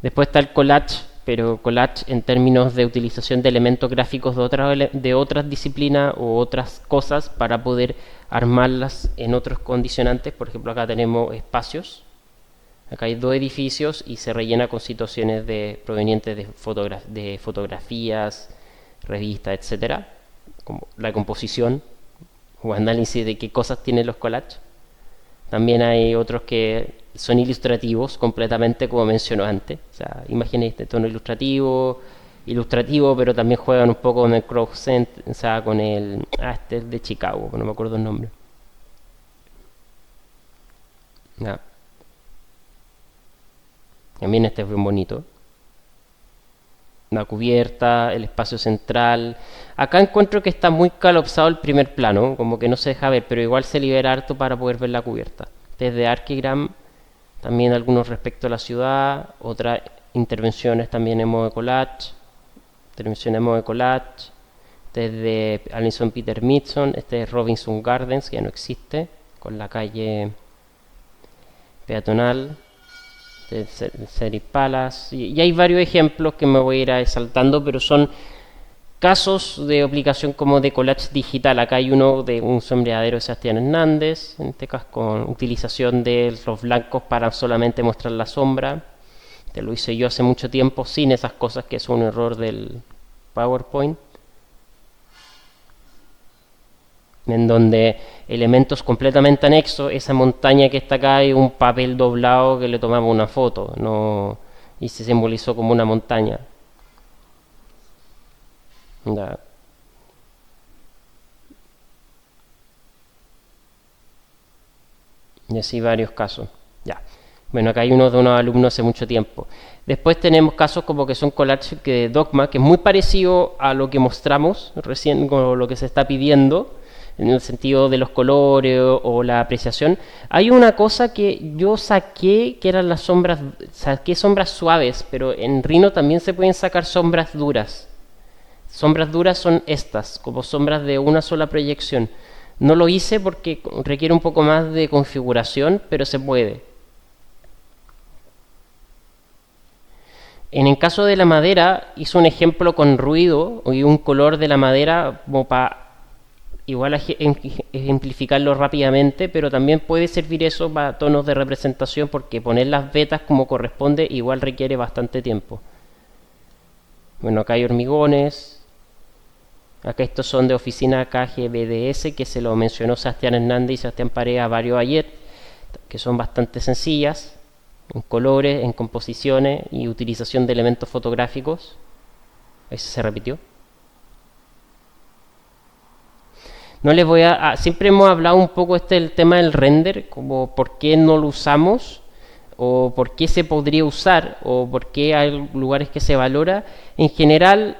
[SPEAKER 1] Después está el collage, pero collage en términos de utilización de elementos gráficos de otras disciplinas o otras cosas para poder armarlas en otros condicionantes. Por ejemplo, acá tenemos espacios. Acá hay dos edificios y se rellena con situaciones provenientes de fotografías, revistas, etcétera, como la composición o análisis de qué cosas tienen los collages. También hay otros que son ilustrativos completamente, como mencionó antes. O sea, imágenes de tono ilustrativo, pero también juegan un poco con el crowd, o sea, con este es de Chicago, no me acuerdo el nombre. Ya. También este es bien bonito. La cubierta, el espacio central. Acá encuentro que está muy calopsado el primer plano, como que no se deja ver, pero igual se libera harto para poder ver la cubierta. Desde Archigram, también algunos respecto a la ciudad, otras intervenciones también en modo de collage, desde Alison Peter Mitchell, este es Robinson Gardens, que ya no existe, con la calle peatonal. City Palace, y hay varios ejemplos que me voy a ir saltando, pero son casos de aplicación como de collage digital. Acá hay uno de un sombreadero de Sebastián Hernández, en este caso con utilización de los blancos para solamente mostrar la sombra. Este lo hice yo hace mucho tiempo sin esas cosas, que es un error del PowerPoint, en donde elementos completamente anexos, esa montaña que está acá y un papel doblado que le tomamos una foto, no, y se simbolizó como una montaña. Ya. Y así varios casos. Ya. Bueno, acá hay uno de unos alumnos hace mucho tiempo. Después tenemos casos como que son collages de Dogma, que es muy parecido a lo que mostramos recién, con lo que se está pidiendo, en el sentido de los colores o la apreciación. Hay una cosa que yo saqué, que eran las sombras, saqué sombras suaves, pero en Rhino también se pueden sacar sombras duras. Sombras duras son estas, como sombras de una sola proyección. No lo hice porque requiere un poco más de configuración, pero se puede. En el caso de la madera, hice un ejemplo con ruido y un color de la madera como para igual ejemplificarlo rápidamente, pero también puede servir eso para tonos de representación, porque poner las vetas como corresponde igual requiere bastante tiempo. Bueno, acá hay hormigones. Acá estos son de oficina KGBDS, que se lo mencionó Sebastián Hernández y Sebastián Pareja varios ayer, que son bastante sencillas, en colores, en composiciones y utilización de elementos fotográficos. Ahí se repitió. No les voy siempre hemos hablado un poco del tema del render, como por qué no lo usamos, o por qué se podría usar, o por qué hay lugares que se valora. En general,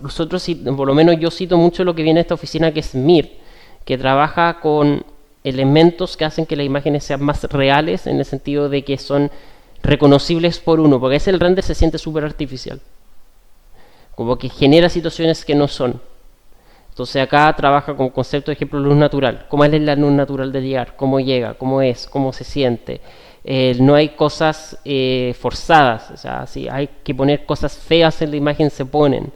[SPEAKER 1] nosotros, por lo menos yo cito mucho lo que viene de esta oficina, que es MIR, que trabaja con elementos que hacen que las imágenes sean más reales, en el sentido de que son reconocibles por uno, porque ese el render se siente súper artificial, como que genera situaciones que no son. Entonces acá trabaja con concepto de ejemplo luz natural. ¿Cómo es la luz natural de llegar? ¿Cómo llega? ¿Cómo es? ¿Cómo se siente? No hay cosas forzadas. O sea, si hay que poner cosas feas en la imagen, se ponen.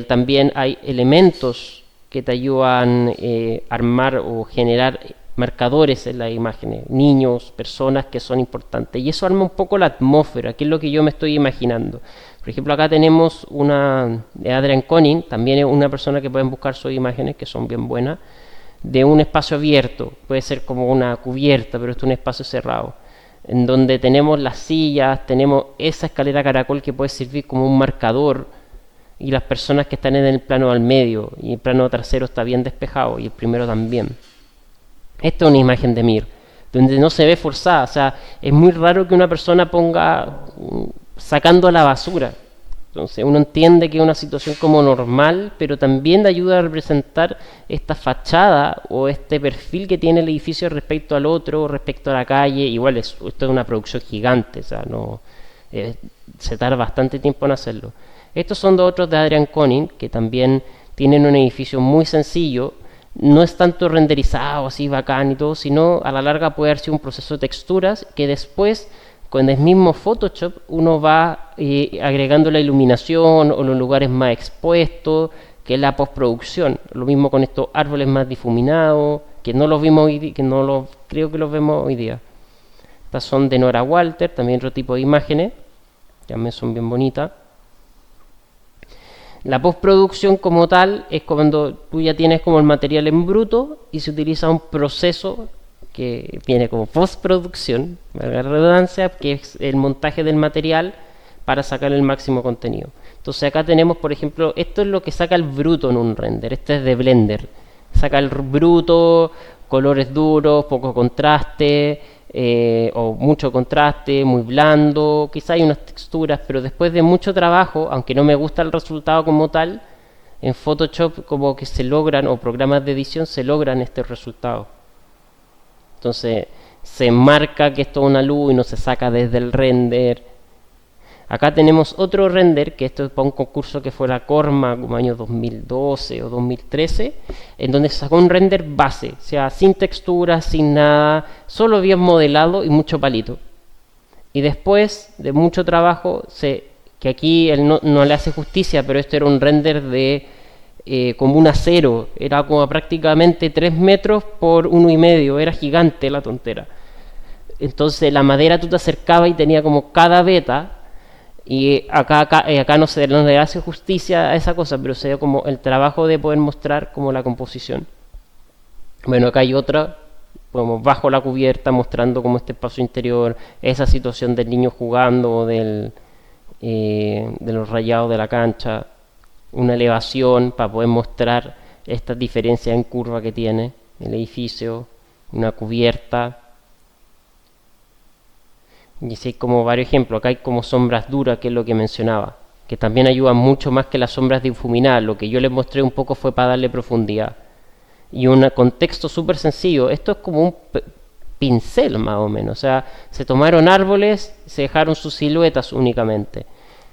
[SPEAKER 1] También hay elementos que te ayudan a armar o generar marcadores en las imágenes, niños, personas que son importantes, y eso arma un poco la atmósfera, que es lo que yo me estoy imaginando. Por ejemplo, acá tenemos una de Adrian Koning, también es una persona que pueden buscar sus imágenes, que son bien buenas, de un espacio abierto, puede ser como una cubierta, pero esto es un espacio cerrado, en donde tenemos las sillas, tenemos esa escalera caracol que puede servir como un marcador, y las personas que están en el plano al medio, y el plano trasero está bien despejado, y el primero también. Esta es una imagen de Mir, donde no se ve forzada, o sea, es muy raro que una persona ponga sacando la basura. Entonces uno entiende que es una situación como normal, pero también ayuda a representar esta fachada o este perfil que tiene el edificio respecto al otro, respecto a la calle. Igual esto es una producción gigante, o sea, no se tarda bastante tiempo en hacerlo. Estos son dos otros de Adrian Koning, que también tienen un edificio muy sencillo. No es tanto renderizado así bacán y todo, sino a la larga puede haber sido un proceso de texturas que después con el mismo Photoshop uno va agregando la iluminación o los lugares más expuestos, que es la postproducción. Lo mismo con estos árboles más difuminados, que no los vimos hoy día, creo que los vemos hoy día. Estas son de Nora Walter, también otro tipo de imágenes, también son bien bonitas. La postproducción como tal es cuando tú ya tienes como el material en bruto y se utiliza un proceso que viene como postproducción, valga la redundancia, que es el montaje del material para sacar el máximo contenido. Entonces acá tenemos, por ejemplo, esto es lo que saca el bruto en un render, este es de Blender. Saca el bruto, colores duros, poco contraste, o mucho contraste, muy blando, quizá hay unas texturas, pero después de mucho trabajo, aunque no me gusta el resultado como tal, en Photoshop como que se logran, o programas de edición se logran estos resultados. Entonces se marca que esto es una luz y no se saca desde el render. Acá tenemos otro render, que esto es para un concurso que fue la Corma, como año 2012 o 2013, en donde se sacó un render base, o sea, sin texturas, sin nada, solo bien modelado y mucho palito. Y después de mucho trabajo, que aquí él no le hace justicia, pero esto era un render de como un acero, era como prácticamente 3 metros por 1,5, era gigante la tontera. Entonces la madera tú te acercabas y tenía como cada veta. Y acá no le hace justicia a esa cosa, pero se dio como el trabajo de poder mostrar como la composición. Bueno, acá hay otra, como bajo la cubierta, mostrando como este espacio interior, esa situación del niño jugando, de los rayados de la cancha, una elevación para poder mostrar estas diferencias en curva que tiene el edificio, una cubierta. Y si hay como varios ejemplos, acá hay como sombras duras, que es lo que mencionaba, que también ayudan mucho más que las sombras difuminadas. Lo que yo les mostré un poco fue para darle profundidad. Y un contexto súper sencillo, esto es como un pincel más o menos, o sea, se tomaron árboles, se dejaron sus siluetas únicamente.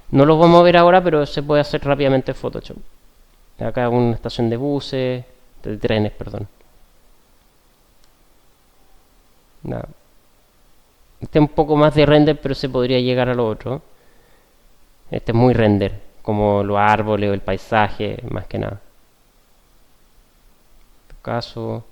[SPEAKER 1] No los vamos a ver ahora, pero se puede hacer rápidamente en Photoshop. Acá una estación de buses, de trenes, perdón. Nada. Este es un poco más de render, pero se podría llegar a lo otro. Este es muy render, como los árboles o el paisaje, más que nada. En este caso,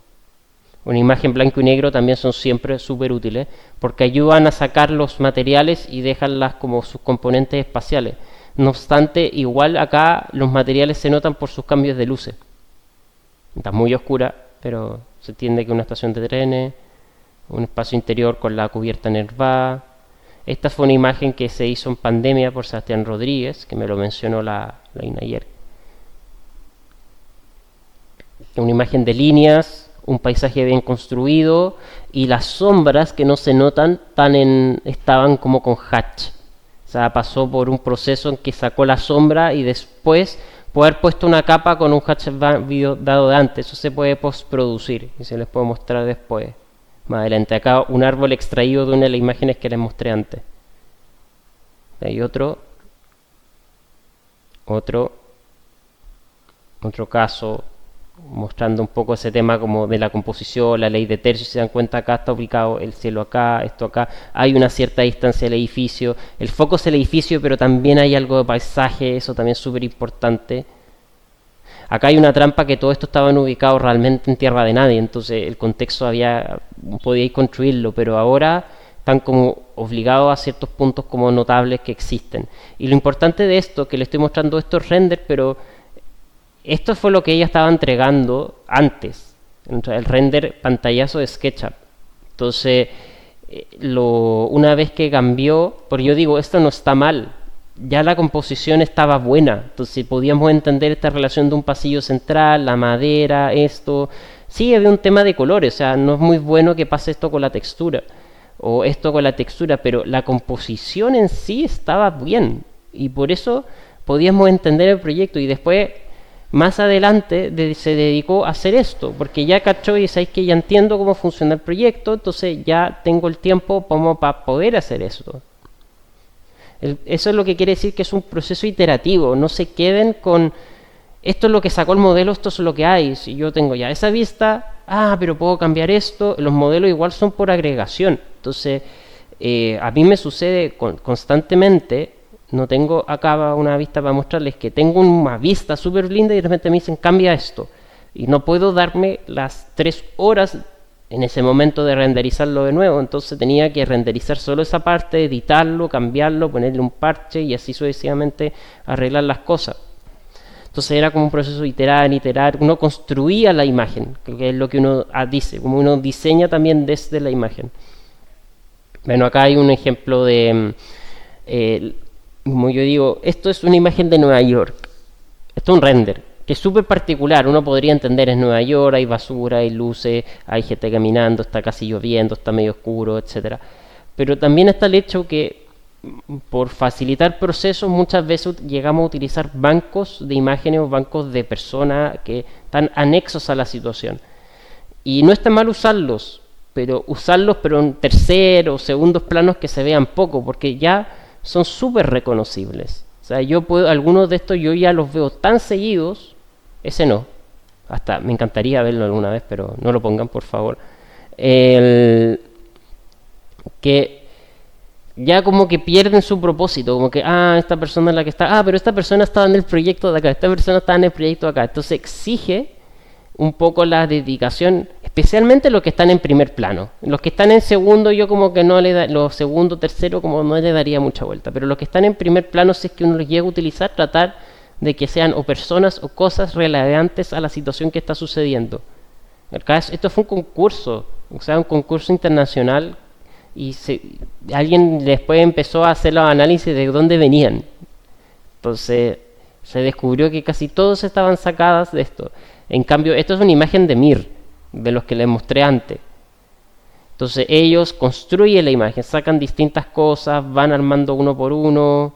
[SPEAKER 1] una imagen blanco y negro también son siempre súper útiles, porque ayudan a sacar los materiales y dejarlas como sus componentes espaciales. No obstante, igual acá los materiales se notan por sus cambios de luces. Está muy oscura, pero se entiende que es una estación de trenes, un espacio interior con la cubierta nervada. Esta fue una imagen que se hizo en pandemia por Sebastián Rodríguez, que me lo mencionó la Ina ayer. Una imagen de líneas, un paisaje bien construido y las sombras que no se notan estaban como con hatch. O sea, pasó por un proceso en que sacó la sombra y después poder puesto una capa con un hatch dado de antes. Eso se puede postproducir y se les puede mostrar después. Más adelante, acá un árbol extraído de una de las imágenes que les mostré antes. Hay otro caso mostrando un poco ese tema como de la composición, la ley de tercios. Si se dan cuenta, acá está ubicado el cielo acá, esto acá, hay una cierta distancia del edificio, el foco es el edificio, pero también hay algo de paisaje, eso también es súper importante. Acá hay una trampa que todo esto estaban ubicados realmente en tierra de nadie, entonces el contexto podíais construirlo, pero ahora están como obligados a ciertos puntos como notables que existen. Y lo importante de esto, que le estoy mostrando estos renders, pero esto fue lo que ella estaba entregando antes, el render pantallazo de SketchUp. Entonces, una vez que cambió, porque yo digo, esto no está mal, ya la composición estaba buena, entonces podíamos entender esta relación de un pasillo central, la madera, esto. Sí, había un tema de colores, o sea, no es muy bueno que pase esto con la textura, o esto con la textura, pero la composición en sí estaba bien, y por eso podíamos entender el proyecto, y después, más adelante, se dedicó a hacer esto, porque ya cachó y sabéis que ya entiendo cómo funciona el proyecto, entonces ya tengo el tiempo como para poder hacer esto. Eso es lo que quiere decir que es un proceso iterativo. No se queden con esto es lo que sacó el modelo, esto es lo que hay. Si yo tengo ya esa vista, pero puedo cambiar esto. Los modelos igual son por agregación. Entonces, a mí me sucede constantemente. No tengo acá una vista para mostrarles que tengo una vista súper linda y de repente me dicen cambia esto. Y no puedo darme las 3 horas en ese momento de renderizarlo de nuevo, entonces tenía que renderizar solo esa parte, editarlo, cambiarlo, ponerle un parche y así sucesivamente arreglar las cosas. Entonces era como un proceso de iterar, uno construía la imagen, que es lo que uno dice, como uno diseña también desde la imagen. Bueno, acá hay un ejemplo de, como yo digo, esto es una imagen de Nueva York, esto es un render, que es súper particular, uno podría entender, es Nueva York, hay basura, hay luces, hay gente caminando, está casi lloviendo, está medio oscuro, etcétera. Pero también está el hecho que, por facilitar procesos, muchas veces llegamos a utilizar bancos de imágenes o bancos de personas que están anexos a la situación. Y no está mal usarlos, pero en terceros o segundos planos que se vean poco, porque ya son súper reconocibles. O sea, algunos de estos yo ya los veo tan seguidos. Ese no, hasta me encantaría verlo alguna vez, pero no lo pongan por favor. Que ya como que pierden su propósito, como que, esta persona es la que está, pero esta persona estaba en el proyecto de acá, esta persona está en el proyecto de acá. Entonces exige un poco la dedicación, especialmente los que están en primer plano. Los que están en segundo, yo como que no le da, los segundo, tercero, como no le daría mucha vuelta. Pero los que están en primer plano, si es que uno los llega a utilizar, tratar de que sean o personas o cosas relevantes a la situación que está sucediendo. Esto fue un concurso, o sea, un concurso internacional, y alguien después empezó a hacer los análisis de dónde venían. Entonces se descubrió que casi todos estaban sacadas de esto. En cambio, esto es una imagen de Mir, de los que les mostré antes. Entonces ellos construyen la imagen, sacan distintas cosas, van armando uno por uno.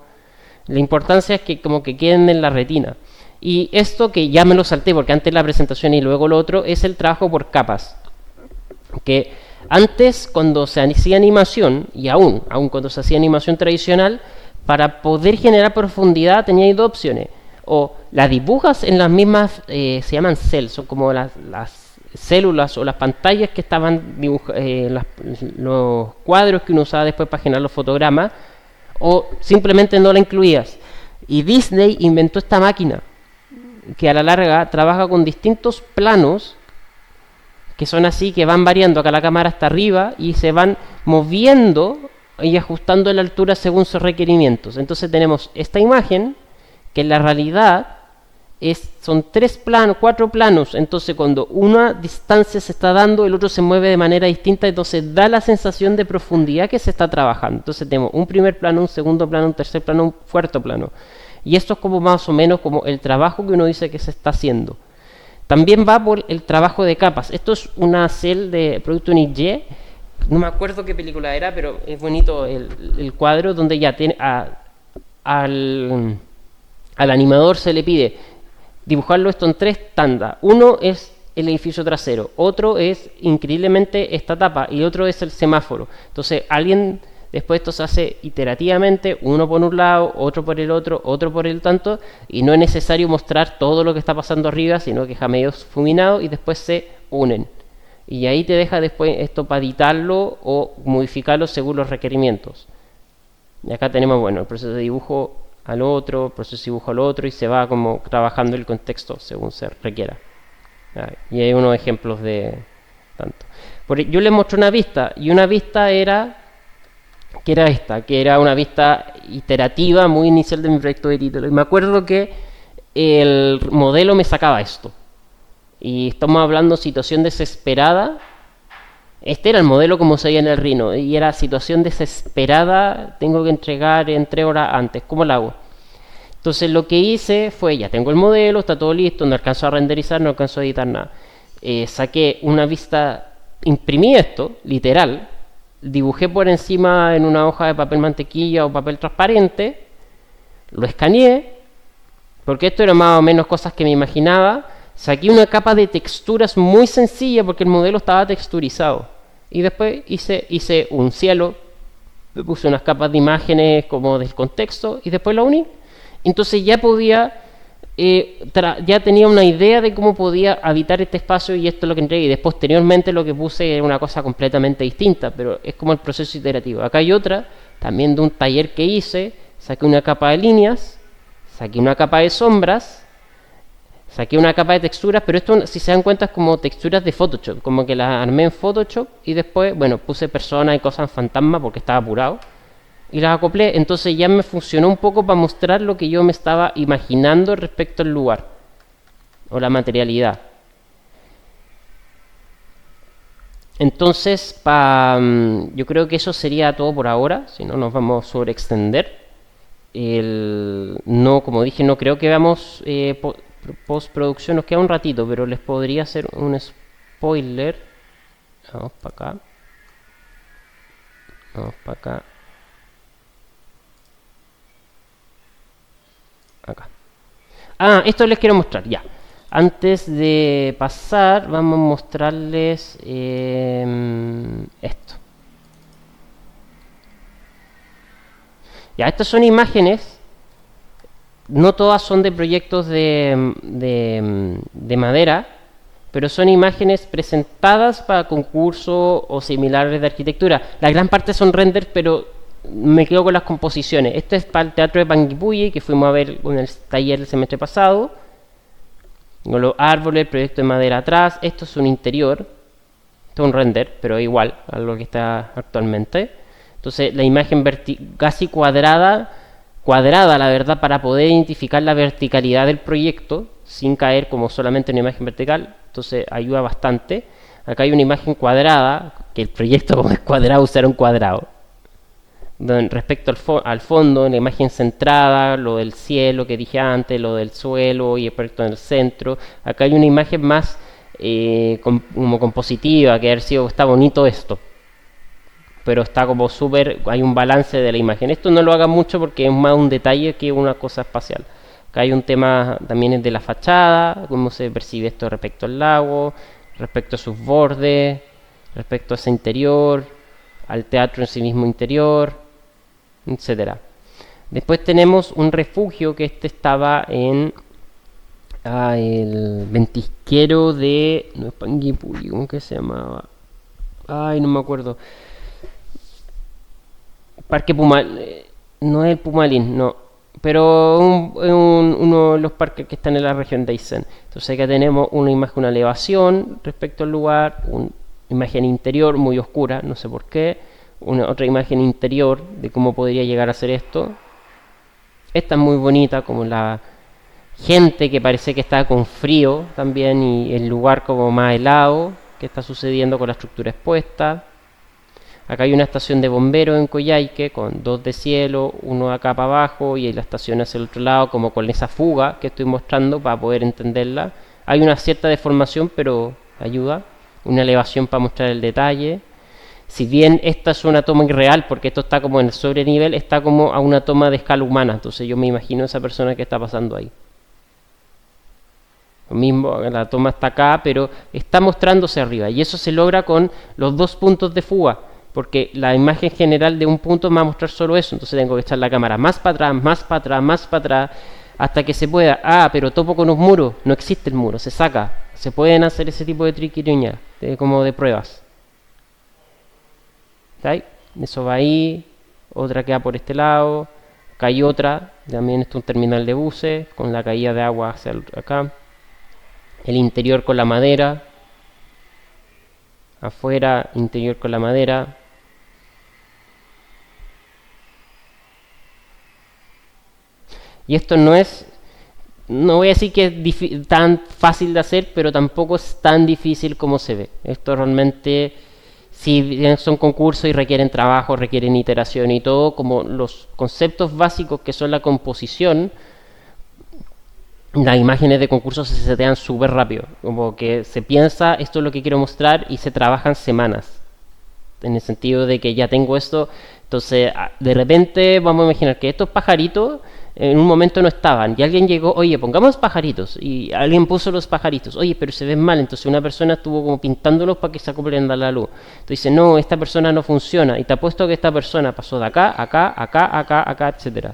[SPEAKER 1] La importancia es que como que queden en la retina. Y esto que ya me lo salté porque antes la presentación y luego lo otro es el trabajo por capas. Que antes cuando se hacía animación, y aún cuando se hacía animación tradicional, para poder generar profundidad teníais 2 opciones. O la dibujas en las mismas, se llaman cells, son como las células o las pantallas que estaban los cuadros que uno usaba después para generar los fotogramas, o simplemente no la incluías. Y Disney inventó esta máquina que a la larga trabaja con distintos planos que son así, que van variando. Acá la cámara está arriba y se van moviendo y ajustando la altura según sus requerimientos. Entonces tenemos esta imagen que en la realidad son 4 planos. Entonces cuando una distancia se está dando, el otro se mueve de manera distinta, entonces da la sensación de profundidad que se está trabajando. Entonces tenemos un primer plano, un segundo plano, un tercer plano, un cuarto plano. Y esto es como más o menos como el trabajo que uno dice que se está haciendo. También va por el trabajo de capas. Esto es una cel de producto NIJ. No me acuerdo qué película era, pero es bonito el cuadro donde ya tiene al animador se le pide dibujarlo esto en 3 tandas. Uno es el edificio trasero, otro es increíblemente esta tapa y otro es el semáforo. Entonces después esto se hace iterativamente, uno por un lado, otro por el otro por el tanto, y no es necesario mostrar todo lo que está pasando arriba, sino que deja medio fuminado y después se unen. Y ahí te deja después esto para editarlo o modificarlo según los requerimientos. Y acá tenemos, el proceso de dibujo al otro, proceso dibujo al otro, y se va como trabajando el contexto según se requiera. Y hay unos ejemplos de tanto. Yo les mostré una vista, y una vista era que era una vista iterativa muy inicial de mi proyecto de título. Y me acuerdo que el modelo me sacaba esto. Y estamos hablando de situación desesperada. Este era el modelo como se veía en el Rhino. Y era situación desesperada, tengo que entregar en 3 horas antes. ¿Cómo lo hago? Entonces lo que hice fue, ya tengo el modelo, está todo listo, no alcanzo a renderizar, no alcanzo a editar nada. Saqué una vista, imprimí esto, literal, dibujé por encima en una hoja de papel mantequilla o papel transparente, lo escaneé, porque esto era más o menos cosas que me imaginaba, saqué una capa de texturas muy sencilla porque el modelo estaba texturizado, y después hice un cielo, le puse unas capas de imágenes como del contexto, y después lo uní. Entonces ya podía, ya tenía una idea de cómo podía habitar este espacio, y esto es lo que entregué. Y después, posteriormente, lo que puse era una cosa completamente distinta, pero es como el proceso iterativo. Acá hay otra, también de un taller que hice, saqué una capa de líneas, saqué una capa de sombras, saqué una capa de texturas, pero esto, si se dan cuenta, es como texturas de Photoshop, como que las armé en Photoshop y después, bueno, puse personas y cosas fantasma porque estaba apurado. Y las acoplé, entonces ya me funcionó un poco para mostrar lo que yo me estaba imaginando respecto al lugar o la materialidad. Entonces, yo creo que eso sería todo por ahora, si no nos vamos a sobreextender. No, como dije, no creo que veamos postproducción, nos queda un ratito, pero les podría hacer un spoiler. Vamos para acá. Vamos para acá. Acá. Esto les quiero mostrar, ya. Antes de pasar, vamos a mostrarles esto. Ya, estas son imágenes. No todas son de proyectos de madera, pero son imágenes presentadas para concursos o similares de arquitectura. La gran parte son renders, pero me quedo con las composiciones. Esto es para el Teatro de Panguipulli, que fuimos a ver en el taller el semestre pasado. Con los árboles, el proyecto de madera atrás. Esto es un interior. Esto es un render, pero igual a lo que está actualmente. Entonces la imagen casi cuadrada la verdad, para poder identificar la verticalidad del proyecto sin caer como solamente una imagen vertical. Entonces ayuda bastante. Acá hay una imagen cuadrada, que el proyecto como es cuadrado, usar un cuadrado. Respecto al fondo, en la imagen centrada, lo del cielo que dije antes, lo del suelo y el proyecto en el centro. Acá hay una imagen más como compositiva, que está bonito esto, pero está como súper, hay un balance de la imagen. Esto no lo haga mucho porque es más un detalle que una cosa espacial. Acá hay un tema también de la fachada, cómo se percibe esto respecto al lago, respecto a sus bordes, respecto a ese interior, al teatro en sí mismo interior, etcétera. Después tenemos un refugio que estaba en el ventisquero de, no es Panguipulli, ¿cómo que se llamaba? No me acuerdo. Parque Pumal, no es el Pumalín, no, pero uno de los parques que están en la región de Aysén. Entonces acá tenemos una imagen, una elevación respecto al lugar, una imagen interior muy oscura, no sé por qué, otra imagen interior de cómo podría llegar a ser esto. Esta es muy bonita, como la gente que parece que está con frío también, y el lugar como más helado que está sucediendo con la estructura expuesta. Acá hay una estación de bomberos en Coyhaique con 2 de cielo, uno acá para abajo y la estación hacia el otro lado, como con esa fuga que estoy mostrando para poder entenderla. Hay una cierta deformación, pero ayuda. Una elevación para mostrar el detalle. Si bien esta es una toma irreal, porque esto está como en el sobrenivel, está como a una toma de escala humana. Entonces yo me imagino esa persona que está pasando ahí. Lo mismo, la toma está acá, pero está mostrándose arriba. Y eso se logra con los 2 puntos de fuga, porque la imagen general de un punto me va a mostrar solo eso. Entonces tengo que echar la cámara más para atrás, más para atrás, más para atrás, hasta que se pueda. Pero topo con un muro. No existe el muro, se saca. Se pueden hacer ese tipo de triquiñuelas, como de pruebas. ¿Está ahí? Eso va ahí. Otra queda por este lado. Acá hay otra, también es un terminal de buses, con la caída de agua hacia acá. El interior con la madera, afuera, interior con la madera. Y esto no voy a decir que es tan fácil de hacer, pero tampoco es tan difícil como se ve. Esto realmente, si bien son concursos y requieren trabajo, requieren iteración y todo, como los conceptos básicos que son la composición, las imágenes de concursos se setean súper rápido. Como que se piensa, esto es lo que quiero mostrar y se trabajan semanas. En el sentido de que ya tengo esto, entonces de repente vamos a imaginar que estos pajaritos en un momento no estaban y alguien llegó, oye, pongamos pajaritos, y alguien puso los pajaritos, oye, pero se ven mal, entonces una persona estuvo como pintándolos para que se acoplen a la luz, entonces dice, no, esta persona no funciona, y te apuesto que esta persona pasó de acá, acá, acá, acá, acá, etcétera.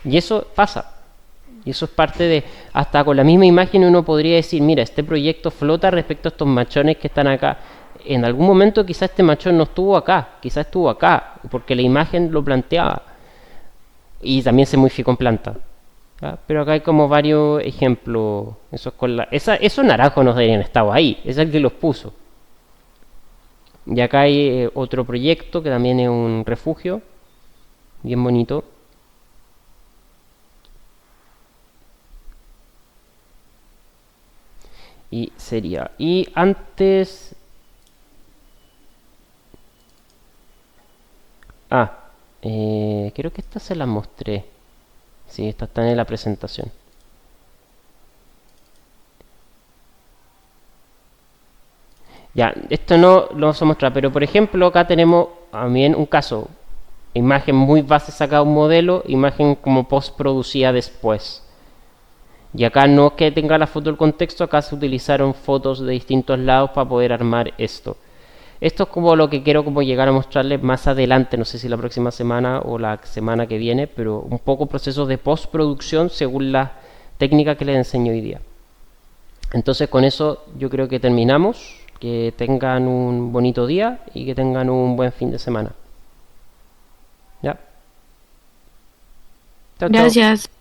[SPEAKER 1] Y eso pasa. Y eso es parte de, hasta con la misma imagen uno podría decir, mira, este proyecto flota respecto a estos machones que están acá. En algún momento quizás este machón no estuvo acá, quizás estuvo acá, porque la imagen lo planteaba. Y también se modificó en planta. ¿Ya? Pero acá hay como varios ejemplos. Esos naranjos no deberían estado ahí, es el que los puso. Y acá hay otro proyecto que también es un refugio, bien bonito. Y sería. Y antes. Ah, creo que esta se la mostré. Sí, esta está en la presentación. Ya, esto no lo vamos a mostrar, pero por ejemplo, acá tenemos también un caso. Imagen muy base sacada de un modelo, imagen como post producida después. Y acá no es que tenga la foto del contexto, acá se utilizaron fotos de distintos lados para poder armar esto. Esto es como lo que quiero como llegar a mostrarles más adelante, no sé si la próxima semana o la semana que viene, pero un poco procesos de postproducción según la técnica que les enseño hoy día. Entonces con eso yo creo que terminamos, que tengan un bonito día y que tengan un buen fin de semana. ¿Ya? Chao, chao.
[SPEAKER 2] Gracias.